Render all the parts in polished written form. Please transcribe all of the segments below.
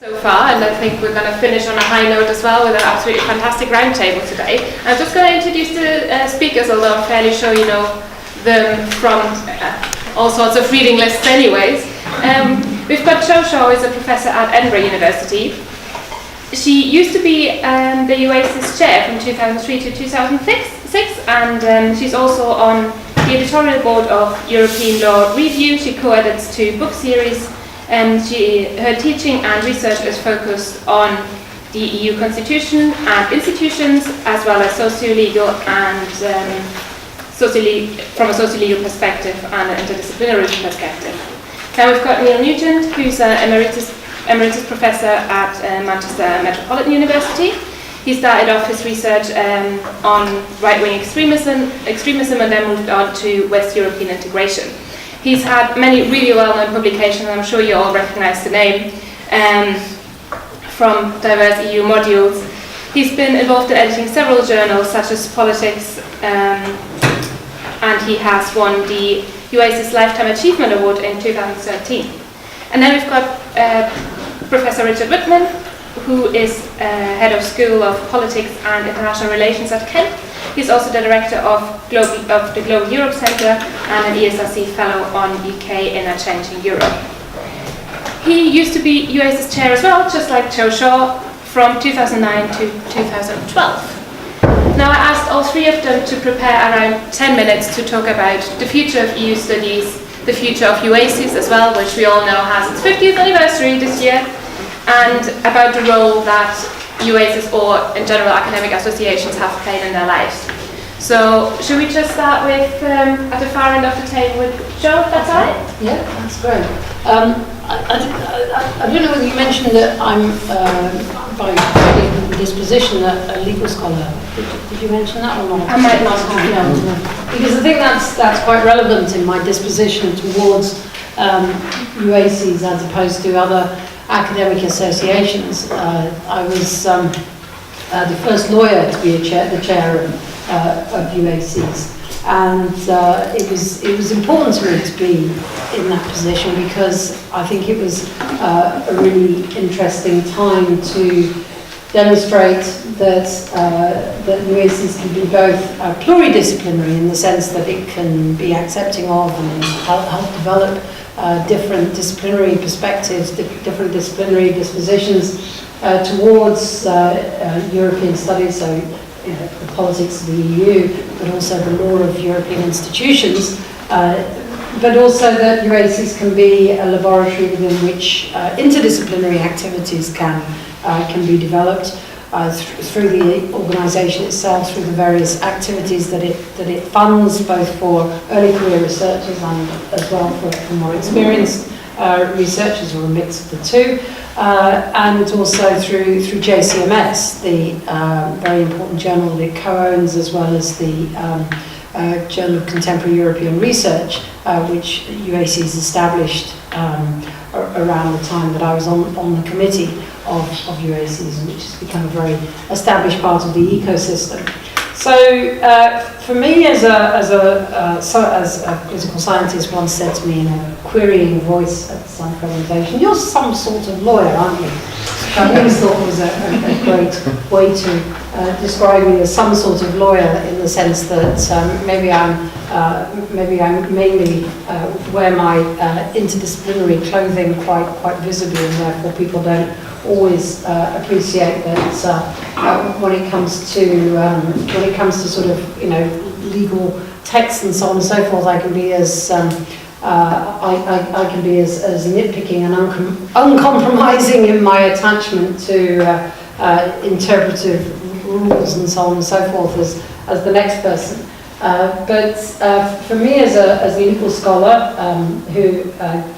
So far, and I think we're going to finish on a high note as well with an absolutely fantastic roundtable today. I'm just going to introduce the speakers, although I'm fairly sure you know them from all sorts of reading lists anyways. We've got Cho Shaw, who is a professor at Edinburgh University. She used to be the UACES chair from 2003 to 2006, and she's also on the editorial board of European Law Review. She co-edits 2 book series, and her teaching and research is focused on the EU constitution and institutions, as well as socio-legal and from a socio-legal perspective and an interdisciplinary perspective. Now we've got Neill Nugent, who's an Emeritus Professor at Manchester Metropolitan University. He started off his research on right-wing extremism and then moved on to West European integration. He's had many really well-known publications, and I'm sure you all recognise the name, from diverse EU modules. He's been involved in editing several journals such as Politics, and he has won the UACES Lifetime Achievement Award in 2013. And then we've got Professor Richard Whitman, who is Head of School of Politics and International Relations at Kent. He's also the Director of the Global Europe Centre and an ESRC Fellow on UK in a Changing Europe. He used to be UACES Chair as well, just like Cho Shaw, from 2009 to 2012. Now I asked all 3 of them to prepare around 10 minutes to talk about the future of EU studies, the future of UACES as well, which we all know has its 50th anniversary this year, and about the role that UACES or in general academic associations have played in their lives. So should we just start with at the far end of the table with Joe, if that's all right? Yeah, that's great. I don't know whether you mentioned that I'm by disposition a legal scholar. Did you mention that or not? I might not have. No. Because I think that's quite relevant in my disposition towards UACES as opposed to other academic associations. I was the first lawyer to be the chair of UACES, and it was important to me to be in that position because I think it was a really interesting time to demonstrate that UACES can be both pluridisciplinary in the sense that it can be accepting of and help develop different disciplinary perspectives, different disciplinary dispositions towards European studies, so the politics of the EU, but also the law of European institutions, but also that UACES can be a laboratory within which interdisciplinary activities can be developed through the organisation itself, through the various activities that it funds, both for early career researchers and as well for more experienced researchers, or a mix of the two, and also through JCMS, the very important journal that it co-owns, as well as the Journal of Contemporary European Research, which UACES established around the time that I was on the committee of UACES, which has become a very established part of the ecosystem. So for me, as a political scientist once said to me in a querying voice at some presentation, "You're some sort of lawyer, aren't you?" Which I always thought was a great way to describe me as some sort of lawyer, in the sense that maybe I mainly wear my interdisciplinary clothing quite visibly, and therefore people don't always appreciate that when it comes to sort of legal texts and so on and so forth, I can be as I can be as nitpicking and uncompromising in my attachment to interpretive rules and so on and so forth as the next person. But for me, as a legal scholar who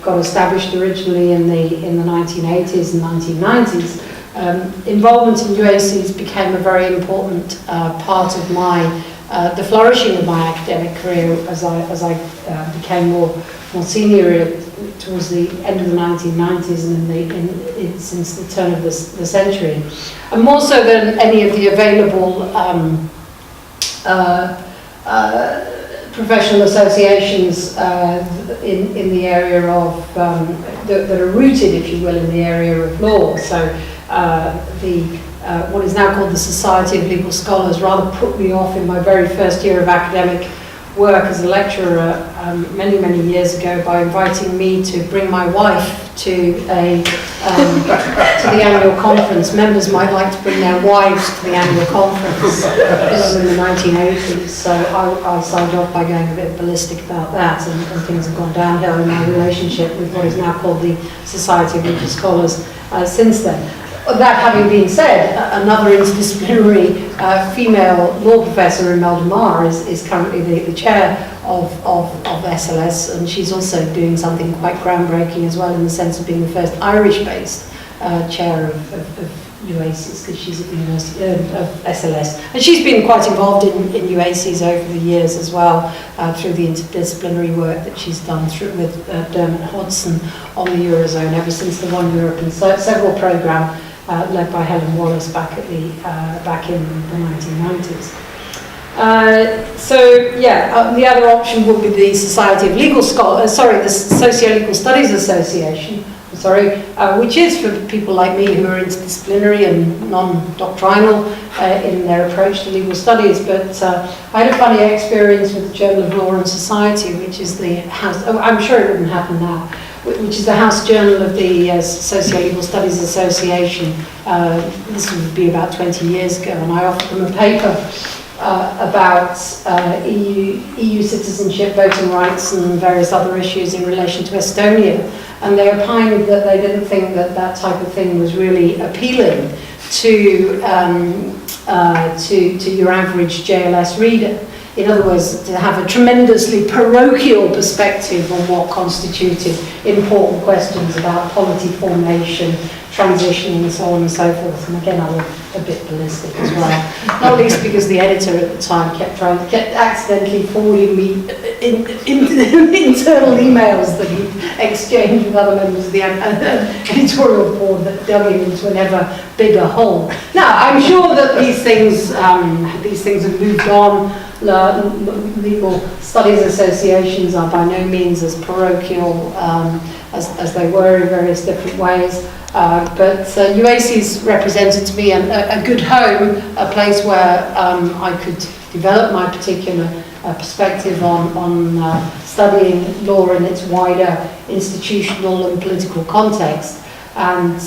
got established originally in the 1980s and 1990s, involvement in UACES became a very important part of the flourishing of my academic career as I became more senior towards the end of the 1990s and since the turn of the century, and more so than any of the available professional associations in the area of, that are rooted, if you will, in the area of law. So what is now called the Society of Legal Scholars rather put me off in my very first year of academic work as a lecturer many, many years ago by inviting me to bring my wife to to the annual conference. Members might like to bring their wives to the annual conference. This was in the 1980s, so I signed off by going a bit ballistic about that, and things have gone downhill in my relationship with what is now called the Society of Legal Scholars since then. That having been said, another interdisciplinary female law professor in Meldemar is currently the chair of SLS, and she's also doing something quite groundbreaking as well, in the sense of being the first Irish-based chair of UACES, because she's at the University of SLS. And she's been quite involved in UACES over the years as well, through the interdisciplinary work that she's done with Dermot Hodson on the Eurozone ever since the One Europe and Several programme led by Helen Wallace back in the 1990s. The other option would be the Society of Legal Scholars, the Socio-Legal Studies Association, which is for people like me who are interdisciplinary and non-doctrinal in their approach to legal studies. But I had a funny experience with the Journal of Law and Society, which is the house, I'm sure it wouldn't happen now, which is the house journal of the Socio-Legal Studies Association. This would be about 20 years ago, and I offered them a paper about EU citizenship, voting rights and various other issues in relation to Estonia. And they opined that they didn't think that type of thing was really appealing to your average JLS reader. In other words, to have a tremendously parochial perspective on what constituted important questions about polity formation, transition, and so on and so forth. And again, I was a bit ballistic as well. Not least because the editor at the time kept accidentally forwarding me internal emails that he exchanged with other members of the editorial board that dug him into an ever bigger hole. Now, I'm sure that these things have moved on. Legal studies associations are by no means as parochial as they were in various different ways. But UACES represented to me a good home, a place where I could develop my particular perspective on studying law in its wider institutional and political context, and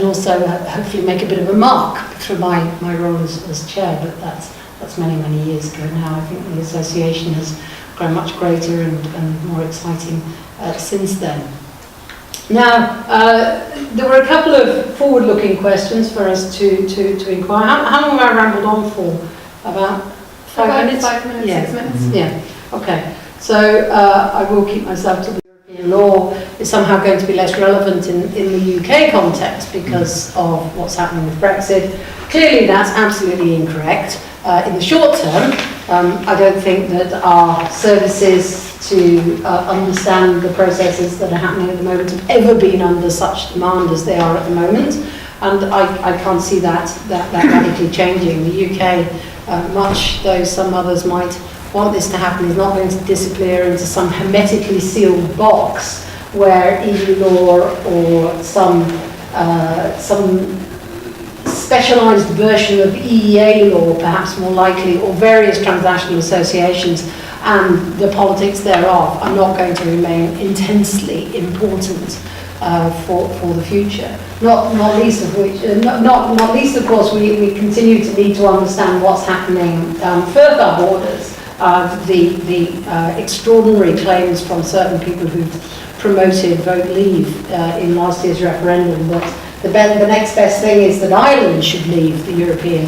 also hopefully make a bit of a mark through my role as chair. But that's many, many years ago now. I think the association has grown much greater and more exciting since then. Now, there were a couple of forward-looking questions for us to inquire. How long have I rambled on for? About 5 minutes? 5 minutes, yeah. 6 minutes. Yeah, okay. So I will keep myself to the European law. Is somehow going to be less relevant in the UK context because of what's happening with Brexit. Clearly, that's absolutely incorrect. In the short term, I don't think that our services to understand the processes that are happening at the moment have ever been under such demand as they are at the moment, and I can't see that radically changing. The UK, much though some others might want this to happen, is not going to disappear into some hermetically sealed box where EU law or some specialised version of EEA law, perhaps more likely, or various transnational associations and the politics thereof are not going to remain intensely important for the future. Not least of which, not least of course, we continue to need to understand what's happening further our borders. The extraordinary claims from certain people who promoted vote leave in last year's referendum that the next best thing is that Ireland should leave the European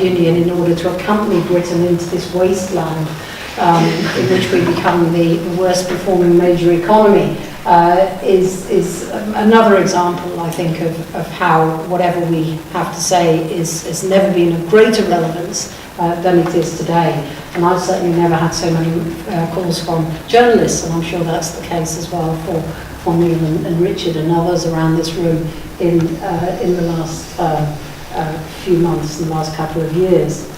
Union in order to accompany Britain into this wasteland in which we become the worst performing major economy, is another example, I think, of how whatever we have to say has never been of greater relevance than it is today. And I've certainly never had so many calls from journalists, and I'm sure that's the case as well for Neill and Richard and others around this room in the last few months, in the last couple of years.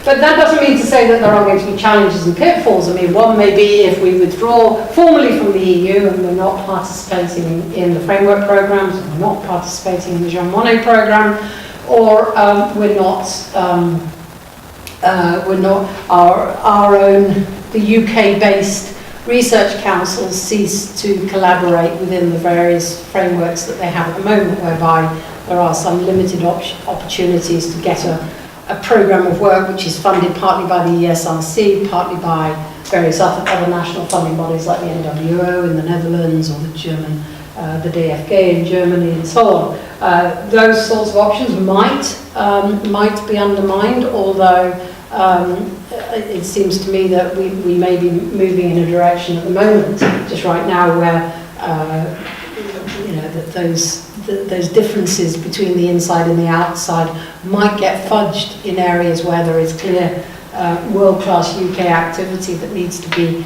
But that doesn't mean to say that there aren't going to be challenges and pitfalls. I mean, one may be if we withdraw formally from the EU and we're not participating in the framework programs, or we're not participating in the Jean Monnet program, or we're not our own, the UK-based research councils cease to collaborate within the various frameworks that they have at the moment, whereby there are some limited opportunities to get a programme of work which is funded partly by the ESRC, partly by various other national funding bodies like the NWO in the Netherlands or the German, the DFG in Germany and so on. Those sorts of options might be undermined, although it seems to me that we may be moving in a direction at the moment, just right now, where that those differences between the inside and the outside might get fudged in areas where there is clear world-class UK activity that needs to be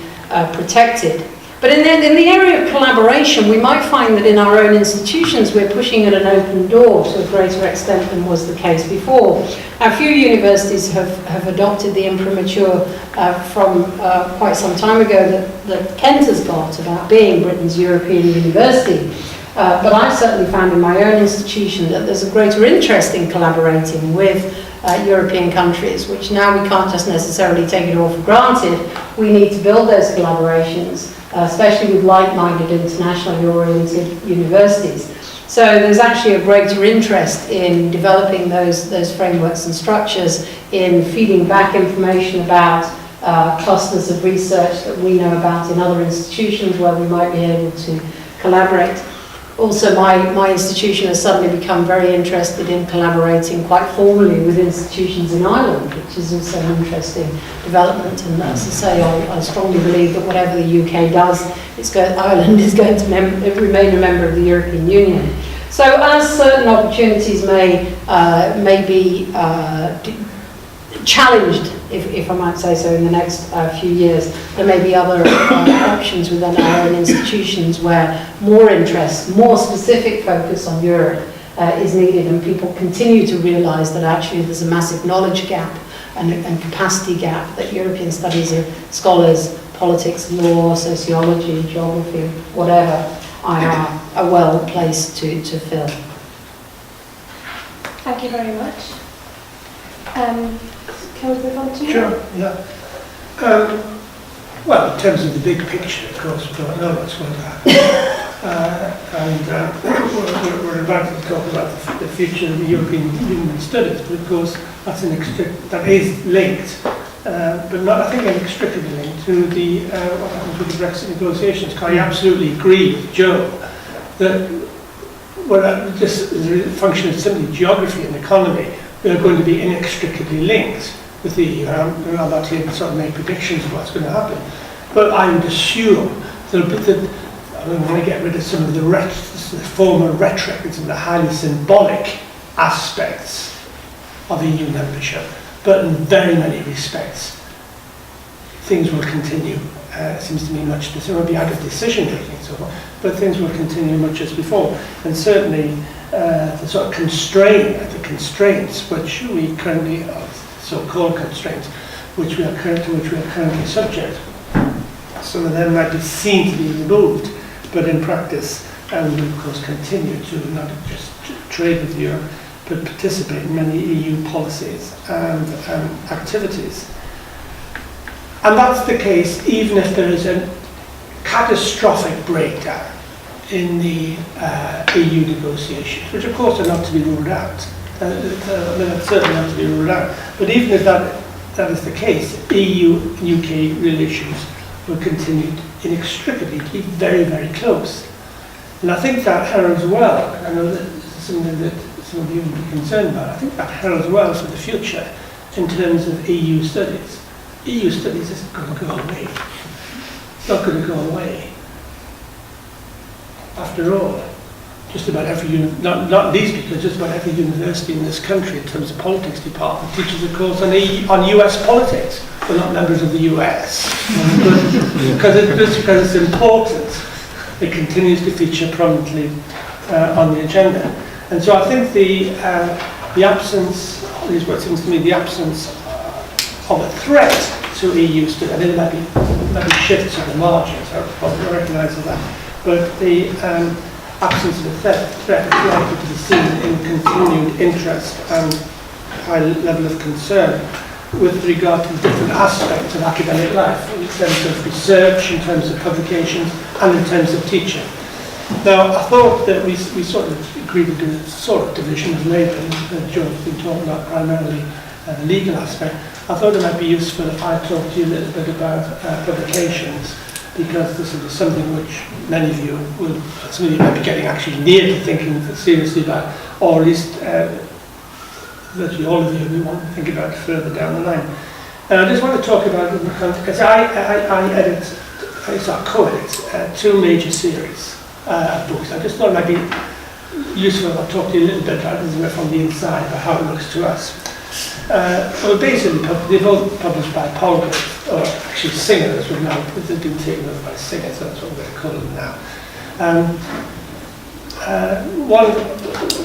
protected. But in the area of collaboration, we might find that in our own institutions we're pushing at an open door to a greater extent than was the case before. A few universities have adopted the imprimatur from quite some time ago that Kent has got about being Britain's European university. But I've certainly found in my own institution that there's a greater interest in collaborating with European countries, which now we can't just necessarily take it all for granted. We need to build those collaborations, especially with like-minded internationally oriented universities. So there's actually a greater interest in developing those frameworks and structures, in feeding back information about clusters of research that we know about in other institutions where we might be able to collaborate. Also, my institution has suddenly become very interested in collaborating quite formally with institutions in Ireland, which is also an interesting development. And as I say, I strongly believe that whatever the UK does, Ireland is going to remain a member of the European Union. So as certain opportunities may be challenged, if I might say so, in the next few years, there may be other options within our own institutions where more interest, more specific focus on Europe is needed, and people continue to realise that actually there's a massive knowledge gap and capacity gap that European studies scholars, politics, law, sociology, geography, whatever, are well placed to fill. Thank you very much. Can we move on to you? Sure, yeah. Well, in terms of the big picture, of course, we don't know what's going to happen. We're invited to talk about the future of the European Union studies, but of course that is linked, but not, I think, inextricably linked to what happens with the Brexit negotiations. I absolutely agree with Joe that just as a function of simply geography and economy, they're going to be inextricably linked with the EU. I'm not here to sort of make predictions of what's going to happen, but I would assume that I want to get rid of some of the former rhetoric and some of the highly symbolic aspects of EU membership, but in very many respects things will continue. It seems to me much the same. It will be out of decision making and so on, but things will continue much as before. And certainly the sort of constraints which we currently, so-called constraints, which we are currently subject, some of them might be seen to be removed, but in practice we will of course continue to not just trade with Europe, but participate in many EU policies and activities. And that's the case even if there is a catastrophic breakdown in the EU negotiations, which of course are not to be ruled out. It's certainly not to be ruled out. But even if that is the case, EU-UK relations will continue inextricably to be very, very close. And I think that heralds well, I know that this is something that some of you would be concerned about, I think that heralds well for the future in terms of EU studies. EU studies isn't going to go away. It's not going to go away. After all, just about every, not least because just about every university in this country in terms of politics department teaches a course on US politics. We're not members of the US. because it's important, it continues to feature prominently on the agenda. And so I think the absence, at least what seems to me, the absence of a threat to EU study. I mean, there might be shifts on the margins, I probably recognise that, but the absence of a threat is likely to be seen in continued interest and high level of concern with regard to different aspects of academic life, in terms of research, in terms of publications, and in terms of teaching. Now, I thought that we sort of agreed to do a sort of division of labour, John's been talking about primarily the legal aspect. I thought it might be useful if I talked to you a little bit about publications, because this is something which many of you will, some of you might be getting actually near to thinking seriously about, or at least virtually all of you, we want to think about further down the line. And I just want to talk about it because I co-edit two major series of books. I just thought it might be useful if I talk to you a little bit about it from the inside, about how it looks to us. Well, basically, they're both published by Polgrave, or actually Singers, but now they've been taken over by Singers, so that's what we're going to call them now.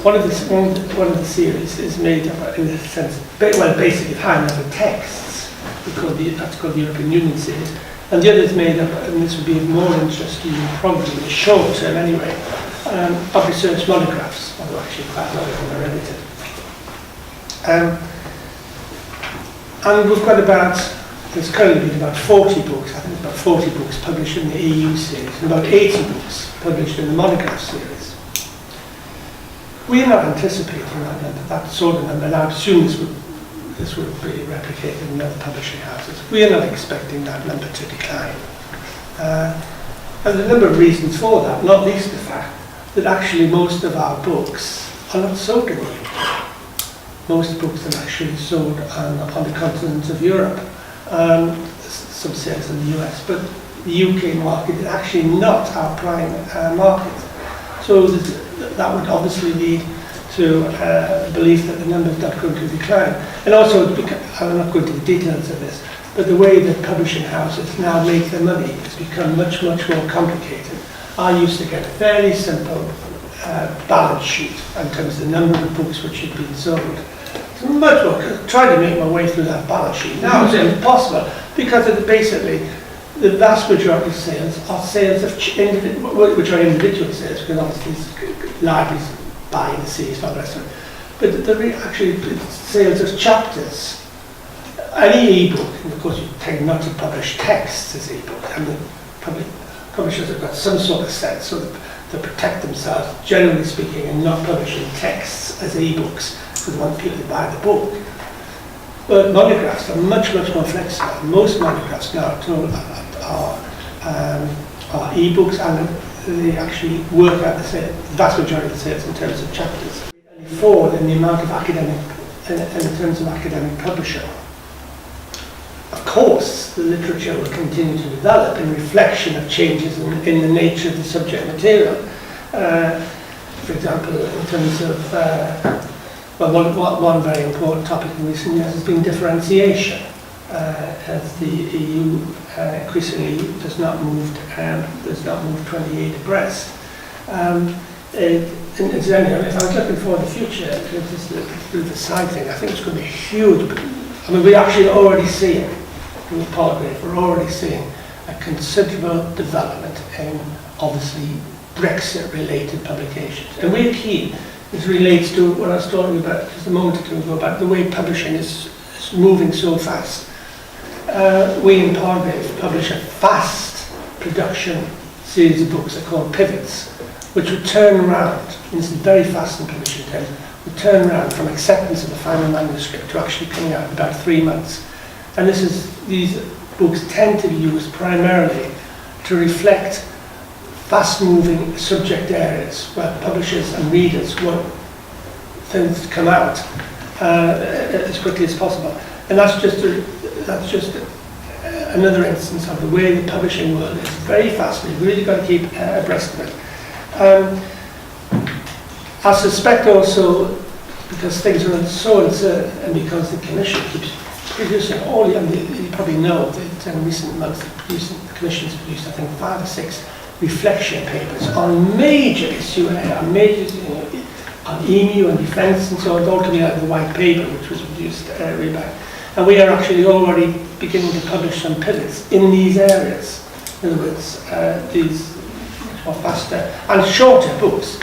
One of the series is made up, in a sense, well, basically high-level texts. That's called the European Union series, and the other is made up, and this would be of more interest to you, probably in the short term anyway, of research monographs, although actually quite a lot of them are edited. And we've got there's currently been about 40 books, I think about 40 books published in the EU series, and about 80 books published in the monograph series. We are not anticipating that sort of number, and I assume this would be replicated in other publishing houses. We are not expecting that number to decline. And there's a number of reasons for that, not least the fact that actually most of our books are not sold in the UK. Most books are actually sold on the continent of Europe, some sales in the US, but the UK market is actually not our prime market. So that would obviously lead to belief that the number is not going to decline. And also, I'm not going to the details of this, but the way that publishing houses now make their money has become much, much more complicated. I used to get a fairly simple balance sheet in terms of the number of books which had been sold. It's much more, trying to make my way through that balance sheet. Now it's impossible, because basically the vast majority of sales are sales of which are individual sales, because obviously libraries buy the series for the rest of it. But they're actually sales of chapters. Any e-book, and of course you tend not to publish texts as e-book. I mean, publishers have got some sort of sense so that to protect themselves, generally speaking, and not publishing texts as e-books, because they want people to buy the book. But monographs are much, much more flexible. Most monographs now are e-books, and they actually work out the vast majority of the sales in terms of chapters. Forward in the amount of academic, in terms of academic publishing. Of course, the literature will continue to develop in reflection of changes in the nature of the subject material. For example, in terms of, one very important topic in recent years has been differentiation, as the EU increasingly does not move 28 abreast. Incidentally, if I was looking for the future, just through the side thing, I think it's going to be huge. I mean, we're actually already seeing, in Palgrave, we're already seeing a considerable development in, obviously, Brexit-related publications. And we're keen, this relates to what I was talking about just a moment or two ago, about the way publishing is moving so fast. We in Palgrave publish a fast production series of books that are called Pivots, which would turn around, and this is very fast in publishing terms, would turn around from acceptance of the final manuscript to actually coming out in about 3 months. And these books tend to be used primarily to reflect fast-moving subject areas where publishers and readers want things to come out as quickly as possible. And that's just another instance of the way the publishing world is very fast. You've really got to keep abreast of it. I suspect also, because things are so uncertain, and because the Commission keeps producing you probably know that in recent months the Commission has produced, I think, 5 or 6 reflection papers on major issues, on EMU and defence and so on, all coming out of the white paper which was produced way back. And we are actually already beginning to publish some pivots in these areas. In other words, these much more faster and shorter books.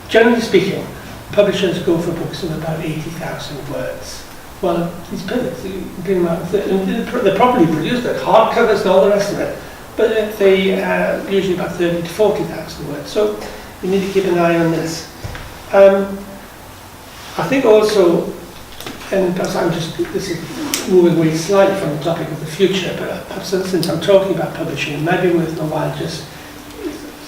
Generally speaking, publishers go for books of about 80,000 words. Well, these pivots, they're properly produced, they're hardcovers and all the rest of it, but they usually about 30 to 40,000 words. So you need to keep an eye on this. I think also, and perhaps this is moving away slightly from the topic of the future, but perhaps since I'm talking about publishing, it might be worth a while, just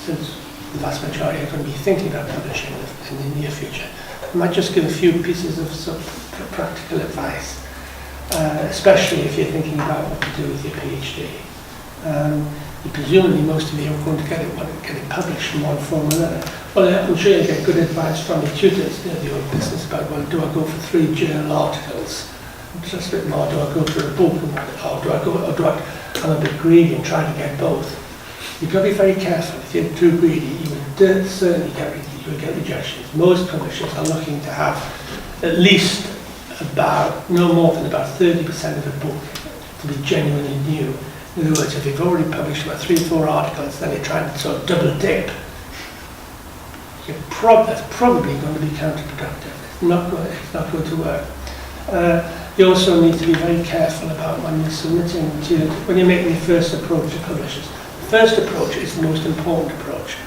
since the vast majority are going to be thinking about publishing in the near future, I might just give a few pieces of sort of practical advice, especially if you're thinking about what to do with your PhD. Presumably most of you are going to get it published in one form or another. Well, I'm sure you'll get good advice from your tutors, the old business about, well, do I go for 3 journal articles? Just a bit more, do I go for a book? I'm a bit greedy and try to get both. You've got to be very careful. If you're too greedy, you will certainly get rejections. Most publishers are looking to have at least no more than about 30% of the book to be genuinely new. In other words, if you've already published about 3 or 4 articles, then you're trying to sort of double dip. That's probably going to be counterproductive. It's not going to work. You also need to be very careful about when you're submitting when you're making your first approach to publishers. The first approach is the most important approach,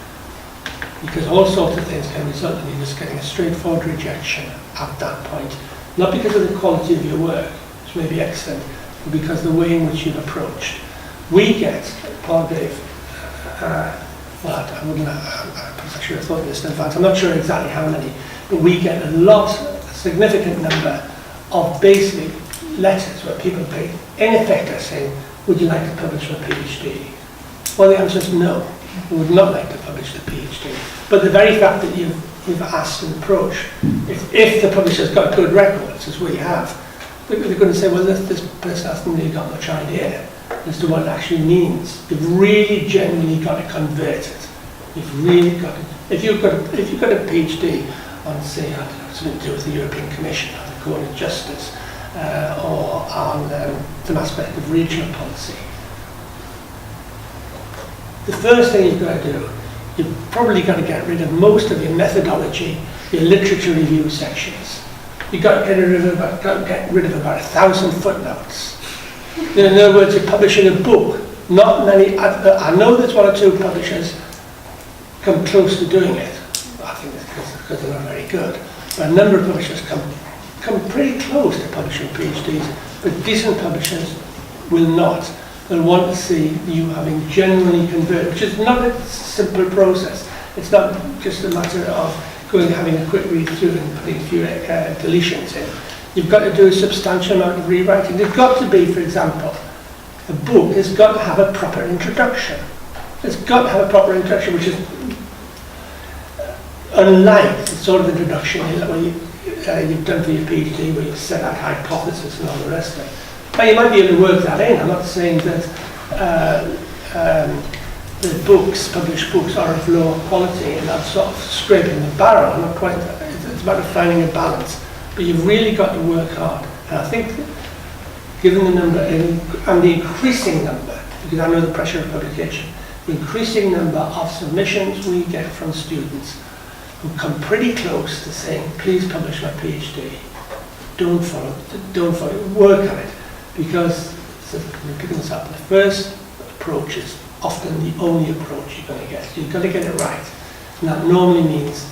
because all sorts of things can result in you just getting a straightforward rejection at that point. Not because of the quality of your work, which may be excellent, but because of the way in which you've approached. We get, Paul Dave, I should have thought of this in advance, I'm not sure exactly how many, but we get a significant number of basically letters where people in effect are saying, would you like to publish a PhD? Well, the answer is no, we would not like to publish the PhD. But the very fact that you've asked an approach, if the publisher's got good records, as we have, they're going to say, well, this person hasn't really got much idea as to what it actually means. You've really genuinely got to convert it. You've really got to. If you've got a PhD on, say, something to do with the European Commission or the Court of Justice, or on some aspect of regional policy, the first thing you've got to do, you've probably got to get rid of most of your methodology, your literature review sections. You've got to get rid of about 1,000 footnotes. In other words, you're publishing a book. Not many, I know there's 1 or 2 publishers come close to doing it. I think it's because they're not very good. But a number of publishers come pretty close to publishing PhDs, but decent publishers will not. They'll want to see you having genuinely converted, which is not a simple process. It's not just a matter of having a quick read through and putting a few deletions in. You've got to do a substantial amount of rewriting. There's got to be, for example, a book has got to have a proper introduction. It's got to have a proper introduction, which is unlike the sort of introduction that you've done for your PhD, where you've set out hypothesis and all the rest of it. Now, you might be able to work that in. I'm not saying that the published books are of lower quality and that's sort of scraping the barrel. I'm not quite. It's about finding a balance. But you've really got to work hard. And I think, given the number and the increasing number, because I know the pressure of publication, the increasing number of submissions we get from students who come pretty close to saying, please publish my PhD. Don't follow it, work on it. Because, we're picking this up, the first approach is often the only approach you're going to get. You've got to get it right. And that normally means,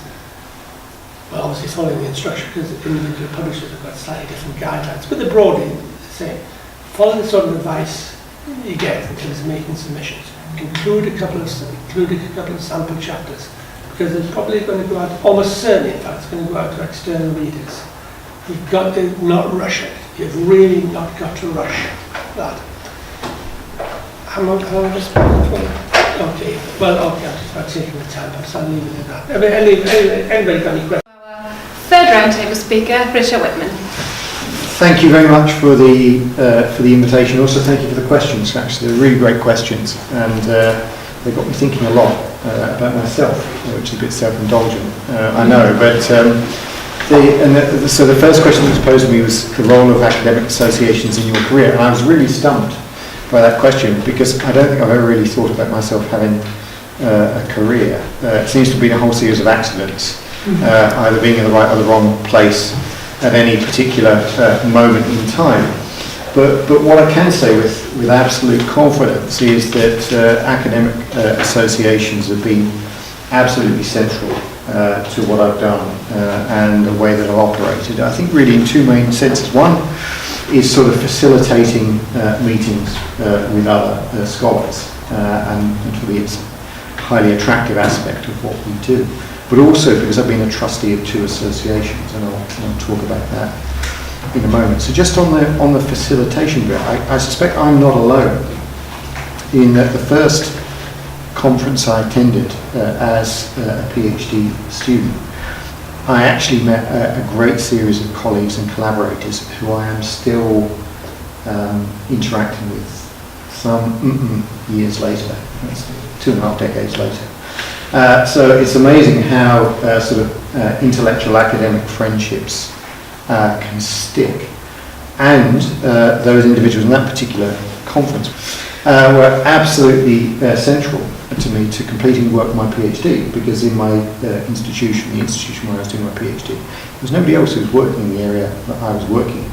well, obviously following the instruction, because individual publishers have got slightly different guidelines, but they're broadly the same. Follow the sort of advice you get in terms of making submissions. Include a couple of sample chapters, because it's probably going to go out, almost certainly, in fact, it's going to go out to external readers. You've got to not rush it. You've really not got to rush that. Okay, well, okay, I'm just about taking the time, perhaps I'll leave it at that. Anybody got any questions? Our third roundtable speaker, Richard Whitman. Thank you very much for the invitation. Also, thank you for the questions. Actually, they're really great questions, and they got me thinking a lot about myself, which is a bit self-indulgent, I know. But So the first question that was posed to me was the role of academic associations in your career, and I was really stumped by that question because I don't think I've ever really thought about myself having a career. It seems to have been a whole series of accidents, either being in the right or the wrong place at any particular moment in time. But what I can say with absolute confidence is that academic associations have been absolutely central to what I've done and the way that I've operated. I think really in two main senses. One is sort of facilitating meetings with other scholars, and for me it's a highly attractive aspect of what we do. But also because I've been a trustee of two associations, and I'll talk about that in a moment. So just on the facilitation bit, I suspect I'm not alone in that the first conference I attended as a PhD student, I actually met a great series of colleagues and collaborators who I am still interacting with some years later, that's 2.5 decades later. So it's amazing how sort of intellectual academic friendships can stick. And those individuals in that particular conference were absolutely central to me to completing the work of my PhD, because in my institution, the institution where I was doing my PhD, there was nobody else who was working in the area that I was working in.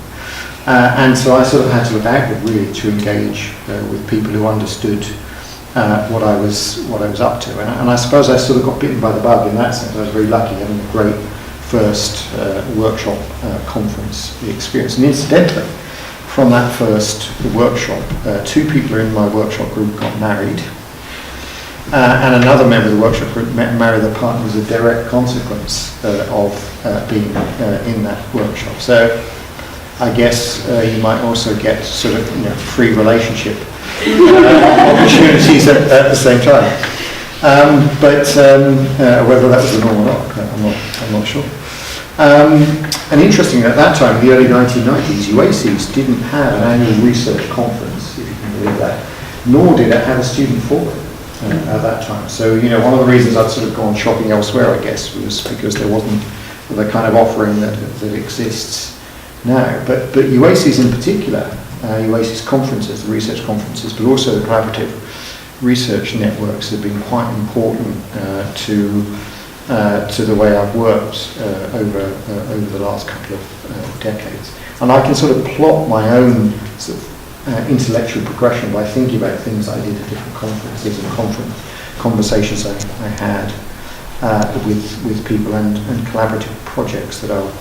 And so I sort of had to look outward really to engage with people who understood what I was up to. And I suppose I sort of got bitten by the bug in that sense. I was very lucky having a great first workshop conference experience. And incidentally, from that first workshop, 2 people in my workshop group got married, and another member of the workshop group married their partner as a direct consequence of being in that workshop. So I guess you might also get sort of free relationship opportunities at the same time. But whether that was the norm or not, I'm not sure. And interestingly, at that time, in the early 1990s, UACES didn't have an annual research conference, if you can believe that, nor did it have a student forum at that time. So, one of the reasons I'd sort of gone shopping elsewhere, I guess, was because there wasn't the kind of offering that exists now. But UACES in particular, UACES conferences, the research conferences, but also the collaborative research networks have been quite important to the way I've worked over the last couple of decades. And I can sort of plot my own sort of intellectual progression by thinking about things I did at different conferences and conversations I had with people and collaborative projects that I'll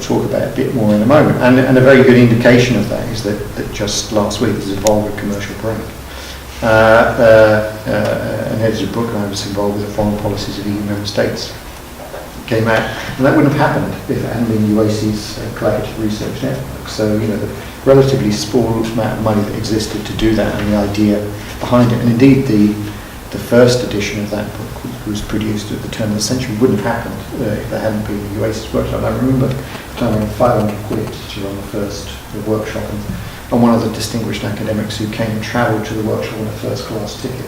talk about a bit more in a moment. And a very good indication of that is that just last week, there's a Volga commercial break. An edited book I was involved with, the foreign policies of EU member states, came out, and that wouldn't have happened if it hadn't been UACES collaborative research network. So the relatively small amount of money that existed to do that, and the idea behind it, and indeed the first edition of that book was produced at the turn of the century, wouldn't have happened if there hadn't been the UACES workshop. I remember paying £500 to run the first workshop, and one of the distinguished academics who came and travelled to the workshop on a first-class ticket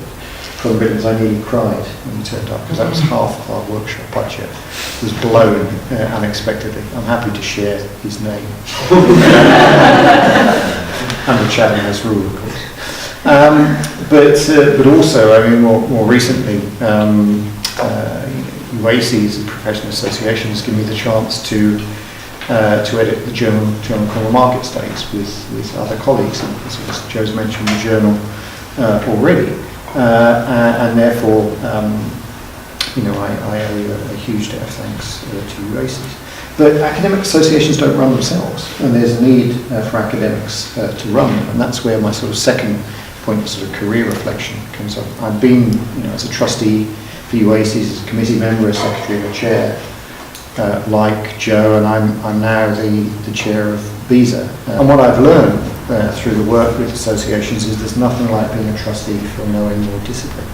from the Midlands, I nearly cried when he turned up, because that was half of our workshop budget. It was blown unexpectedly. I'm happy to share his name. Under Chatham House rule, of course. But also, I mean, more recently, UACES and professional associations give me the chance to edit the journal Common Market Studies with other colleagues, and as Joe's mentioned the journal already, and therefore I owe a huge debt of thanks to UACES. But academic associations don't run themselves, and there's a need for academics to run them, and that's where my sort of second point of sort of career reflection comes up. I've been, as a trustee for UACES, as a committee member, a secretary, and a chair, like Joe, and I'm now the chair of BISA. And what I've learned through the work with associations is there's nothing like being a trustee for knowing your discipline.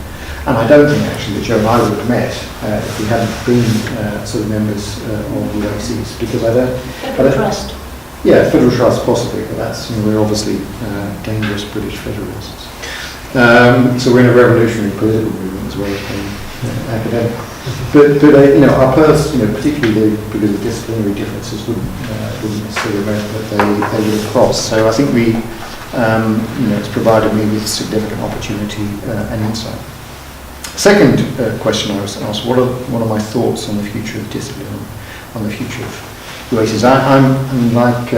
And I don't think actually that Joe and I would have met if we hadn't been sort of members of UACES, because I don't... Federal Trust. Yeah, Federal Trust possibly, but that's, we're obviously dangerous British federalists. So we're in a revolutionary political movement as well as being academic. But our particularly because of disciplinary differences, wouldn't necessarily mean that they would have crossed. So I think it's provided me with significant opportunity and insight. Second question I was asked: what are my thoughts on the future of discipline, on the future of UACES? I'm like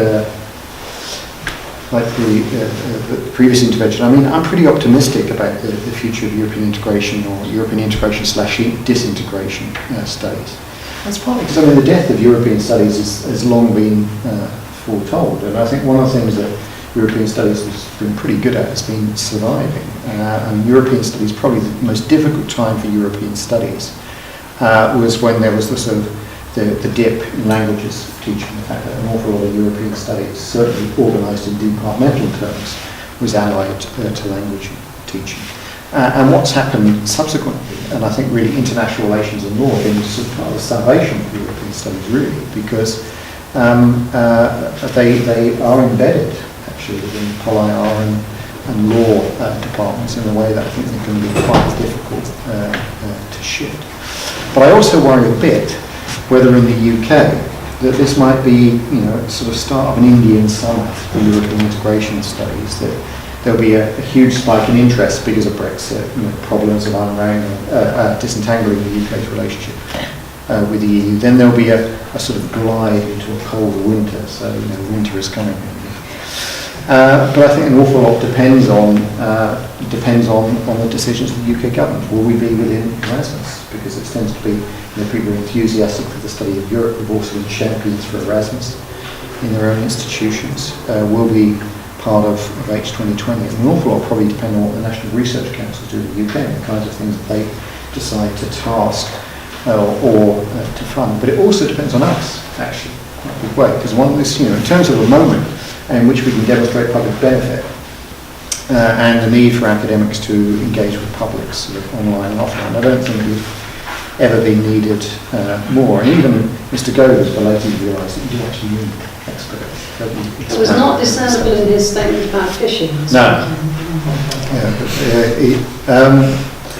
the previous intervention. I mean, I'm pretty optimistic about the future of European integration or European integration / disintegration studies. That's partly because the death of European studies has long been foretold, and I think one of the things that European studies has been pretty good at has been surviving. And European studies, probably the most difficult time for European studies was when there was the dip in languages teaching. The fact that an awful lot of European studies, certainly organised in departmental terms, was allied to language teaching. And what's happened subsequently, and I think really international relations and law have been sort of part of the salvation of European studies, really, because they are embedded actually within poli-R and law departments in a way that I think they can be quite difficult to shift. But I also worry a bit whether in the UK that this might be, sort of start of an Indian summer for European integration studies, that there'll be a huge spike in interest because of Brexit, problems of disentangling the UK's relationship with the EU. Then there'll be a sort of glide into a colder winter, so winter is coming. But I think an awful lot depends on the decisions of the UK government. Will we be within Erasmus? Because it tends to be people are enthusiastic for the study of Europe. We've also been champions for Erasmus in their own institutions. Will be part of H2020. And an awful lot probably depend on what the National Research Councils do in the UK and the kinds of things that they decide to task or to fund. But it also depends on us, actually, quite a big way. Because one of this, in terms of a moment in which we can demonstrate public benefit and the need for academics to engage with publics sort of online and offline, I don't think we've ever been needed more. And even Mr. Gove has belatedly realised that you do actually need experts. It was not discernible in his statement about fishing. No.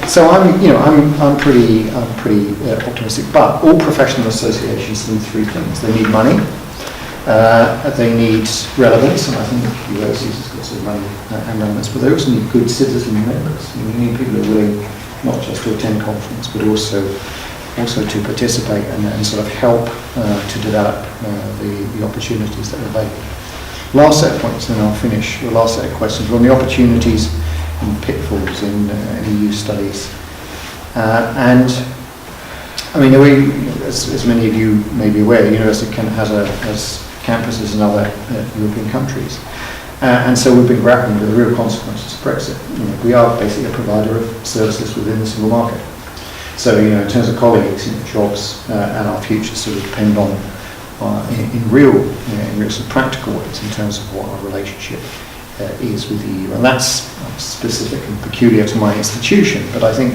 So I'm pretty optimistic. But all professional associations need three things. They need money. They need relevance, and I think UACES has got some money and relevance, but they also need good citizen members. You need people who are willing not just to attend conference, but also to participate and sort of help to develop the opportunities that are available. Last set of points, and then I'll finish. The last set of questions were on the opportunities and pitfalls in EU studies. And I mean, as many of you may be aware, the university has campuses in other European countries. And so we've been grappling with the real consequences of Brexit. We are basically a provider of services within the single market. So, in terms of colleagues, jobs and our future sort of depend on, in real sort of practical ways, in terms of what our relationship is with the EU. And that's specific and peculiar to my institution, but I think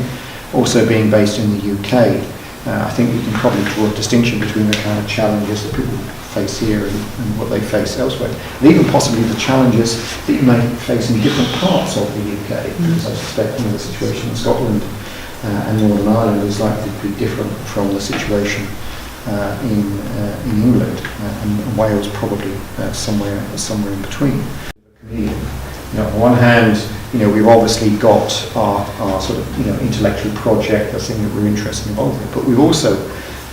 also being based in the UK, I think we can probably draw a distinction between the kind of challenges that people face here and what they face elsewhere, and even possibly the challenges that you may face in different parts of the UK, because I suspect the situation in Scotland and Northern Ireland is likely to be different from the situation in England, and Wales probably somewhere in between. On one hand, we've obviously got our sort of intellectual project, the thing that we're interested and involved in, but we've also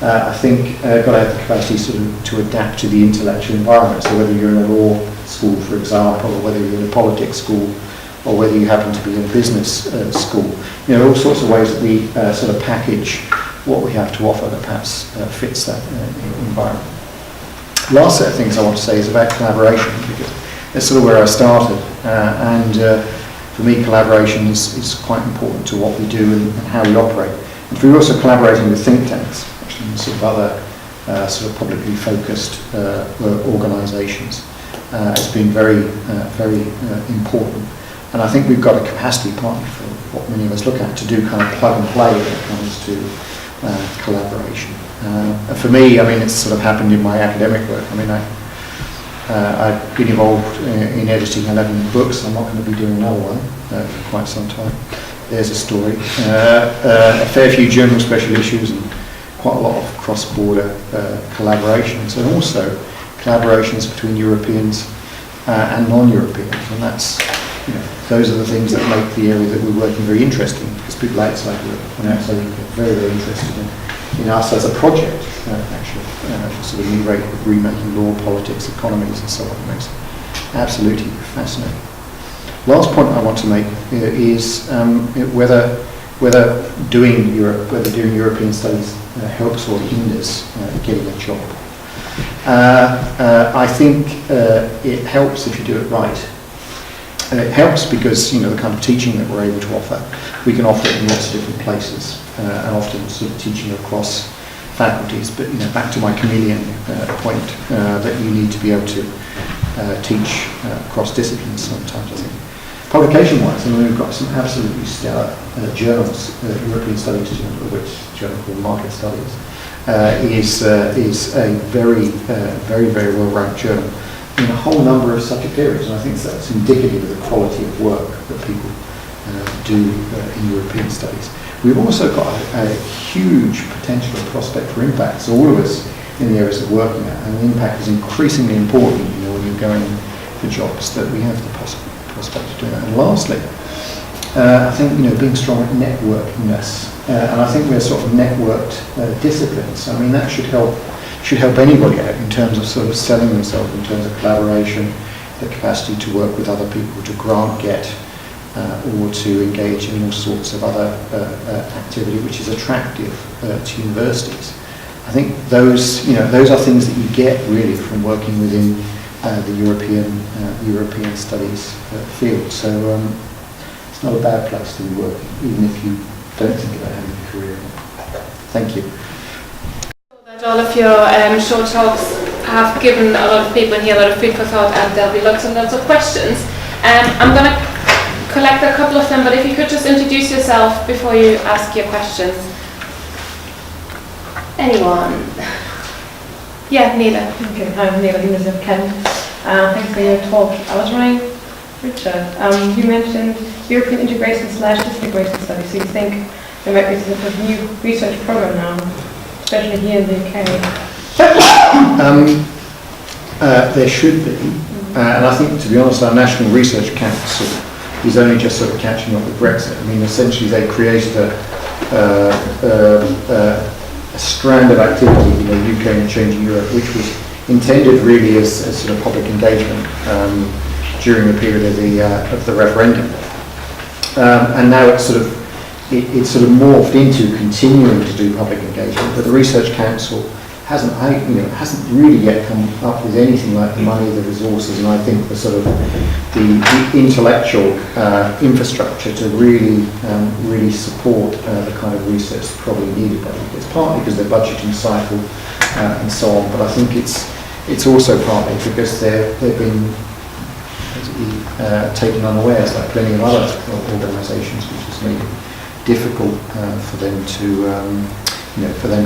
I think got to have the capacity sort of to adapt to the intellectual environment. So whether you're in a law school, for example, or whether you're in a politics school, or whether you happen to be in a business school, all sorts of ways that we sort of package what we have to offer that perhaps fits that environment. Last set of things I want to say is about collaboration, because that's sort of where I started, and for me collaboration is quite important to what we do and how we operate. And we're also collaborating with think tanks, actually, and sort of other sort of publicly focused organisations. It's been very important, and I think we've got a capacity, partly for what many of us look at, to do kind of plug and play when it comes to collaboration. For me, I mean, it's sort of happened in my academic work. I mean, I've been involved in editing 11 books. I'm not going to be doing another one for quite some time. There's a story. A fair few journal special issues and quite a lot of cross-border collaborations, and also collaborations between Europeans and non-Europeans. And that's, those are the things that make the area that we're working very interesting, because people outside Europe and outside Europe are very, very interested in us as a project, actually, sort of remaking law, politics, economies, and so on. It makes it absolutely fascinating. Last point I want to make is whether doing European studies helps or hinders getting a job. I think it helps if you do it right. It helps because the kind of teaching that we're able to offer, we can offer it in lots of different places, and often sort of teaching across faculties. But back to my chameleon point, that you need to be able to teach across disciplines sometimes. I think publication-wise, we've got some absolutely stellar journals. European Studies Journal, which is a journal called Market Studies, is a very, very well-ranked journal in a whole number of subject areas, and I think that's indicative of the quality of work that people do in European studies. We've also got a huge potential and prospect for impact. So all of us in the areas that we're working at, and impact is increasingly important when you're going for jobs, that we have the prospect of doing that. And lastly, I think being strong at networkingness, and I think we're sort of networked disciplines. I mean, that should help anybody out in terms of sort of selling themselves, in terms of collaboration, the capacity to work with other people, to grant get, or to engage in all sorts of other activity which is attractive to universities. I think those are things that you get really from working within the European studies field. So it's not a bad place to be working, even if you don't think about having a career in it. Thank you. All of your short talks have given a lot of people in here a lot of food for thought, and there'll be lots and lots of questions. I'm going to collect a couple of them, but if you could just introduce yourself before you ask your questions. Anyone? Yeah, Neill. Okay, I'm Neill Nugent of Kent. Thanks for your talk. I was wondering, Richard, you mentioned European integration / disintegration studies. So you think there might be some sort of new research program now, especially here in the UK? There should be, and I think, to be honest, our National Research Council is only just sort of catching up with Brexit. I mean, essentially they created a strand of activity, UK and Changing Europe, which was intended really as sort of public engagement during the period of the referendum, and now it's sort of morphed into continuing to do public engagement. But the Research Council hasn't really yet come up with anything like the money, the resources, and I think the sort of the intellectual infrastructure to really support the kind of research that's probably needed by people. It's partly because their budgeting cycle and so on, but I think it's also partly because they've been taken unawares, like plenty of other organisations, which has made it difficult for them to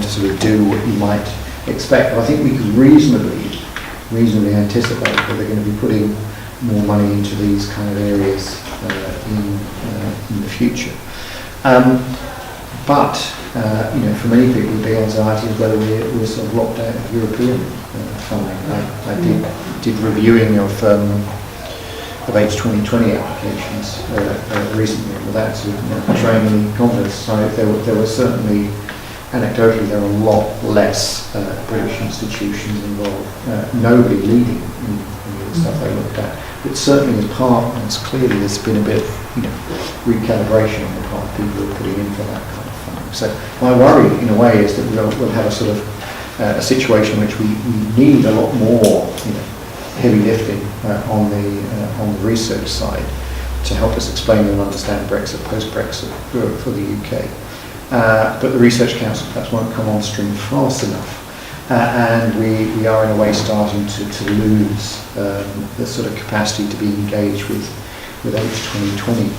sort of do what you might expect. But I think we could reasonably anticipate that they're going to be putting more money into these kind of areas in the future. But for many people, the big anxiety is whether we're sort of locked out of European funding. I did reviewing of H2020 applications recently, and without sort of betraying any confidence. So there were certainly, anecdotally, there are a lot less British institutions involved. Nobody leading in the stuff they looked at. But certainly as part, and it's clearly there's been a bit of recalibration on the part of people who are putting in for that kind of funding. So my worry, in a way, is that we'll have a sort of a situation in which we need a lot more heavy lifting on the research side to help us explain and understand Brexit, post-Brexit for the UK. But the Research Council perhaps won't come on stream fast enough. And we are in a way starting to lose the sort of capacity to be engaged with H2020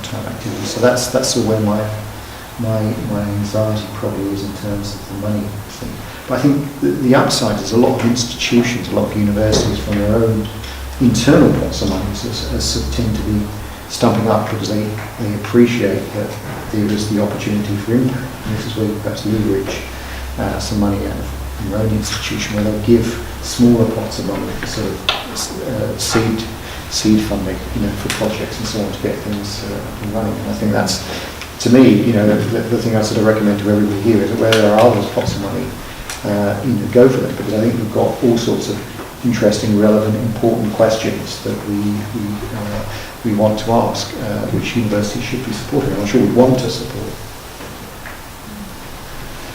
type activity. So that's where my anxiety probably is in terms of the money thing. But I think the upside is a lot of institutions, a lot of universities from their own internal pots of money tend to be stumping up because they appreciate that there is the opportunity for impact. And this is where you perhaps leverage some money out of your own institution, where they'll give smaller pots of money for sort of seed funding, for projects and so on, to get things up and running. And I think that's, to me, the thing I sort of recommend to everybody here is that where there are other pots of money, go for them, because I think we've got all sorts of interesting, relevant, important questions that we want to ask, which universities should be supporting. I'm sure we want to support.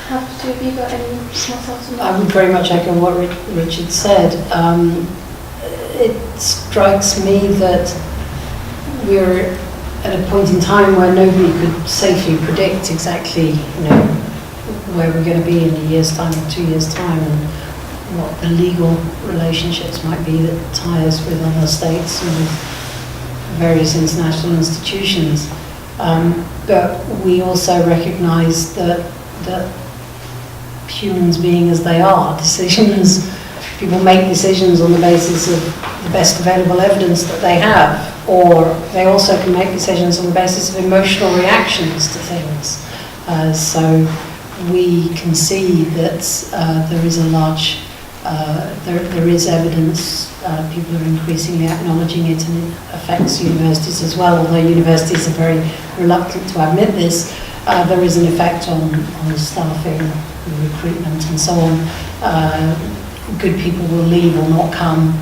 Have you got any more thoughts on that? I would very much echo what Richard said. It strikes me that we're at a point in time where nobody could safely predict exactly, where we're going to be in a year's time or 2 years' time, and what the legal relationships might be that tie us with other states and with various international institutions. But we also recognise that humans being as they are, people make decisions on the basis of the best available evidence that they have, or they also can make decisions on the basis of emotional reactions to things. So we can see that there is a large, there is evidence, people are increasingly acknowledging it, and it affects universities as well, although universities are very reluctant to admit this. There is an effect on staffing, recruitment and so on. Good people will leave or not come,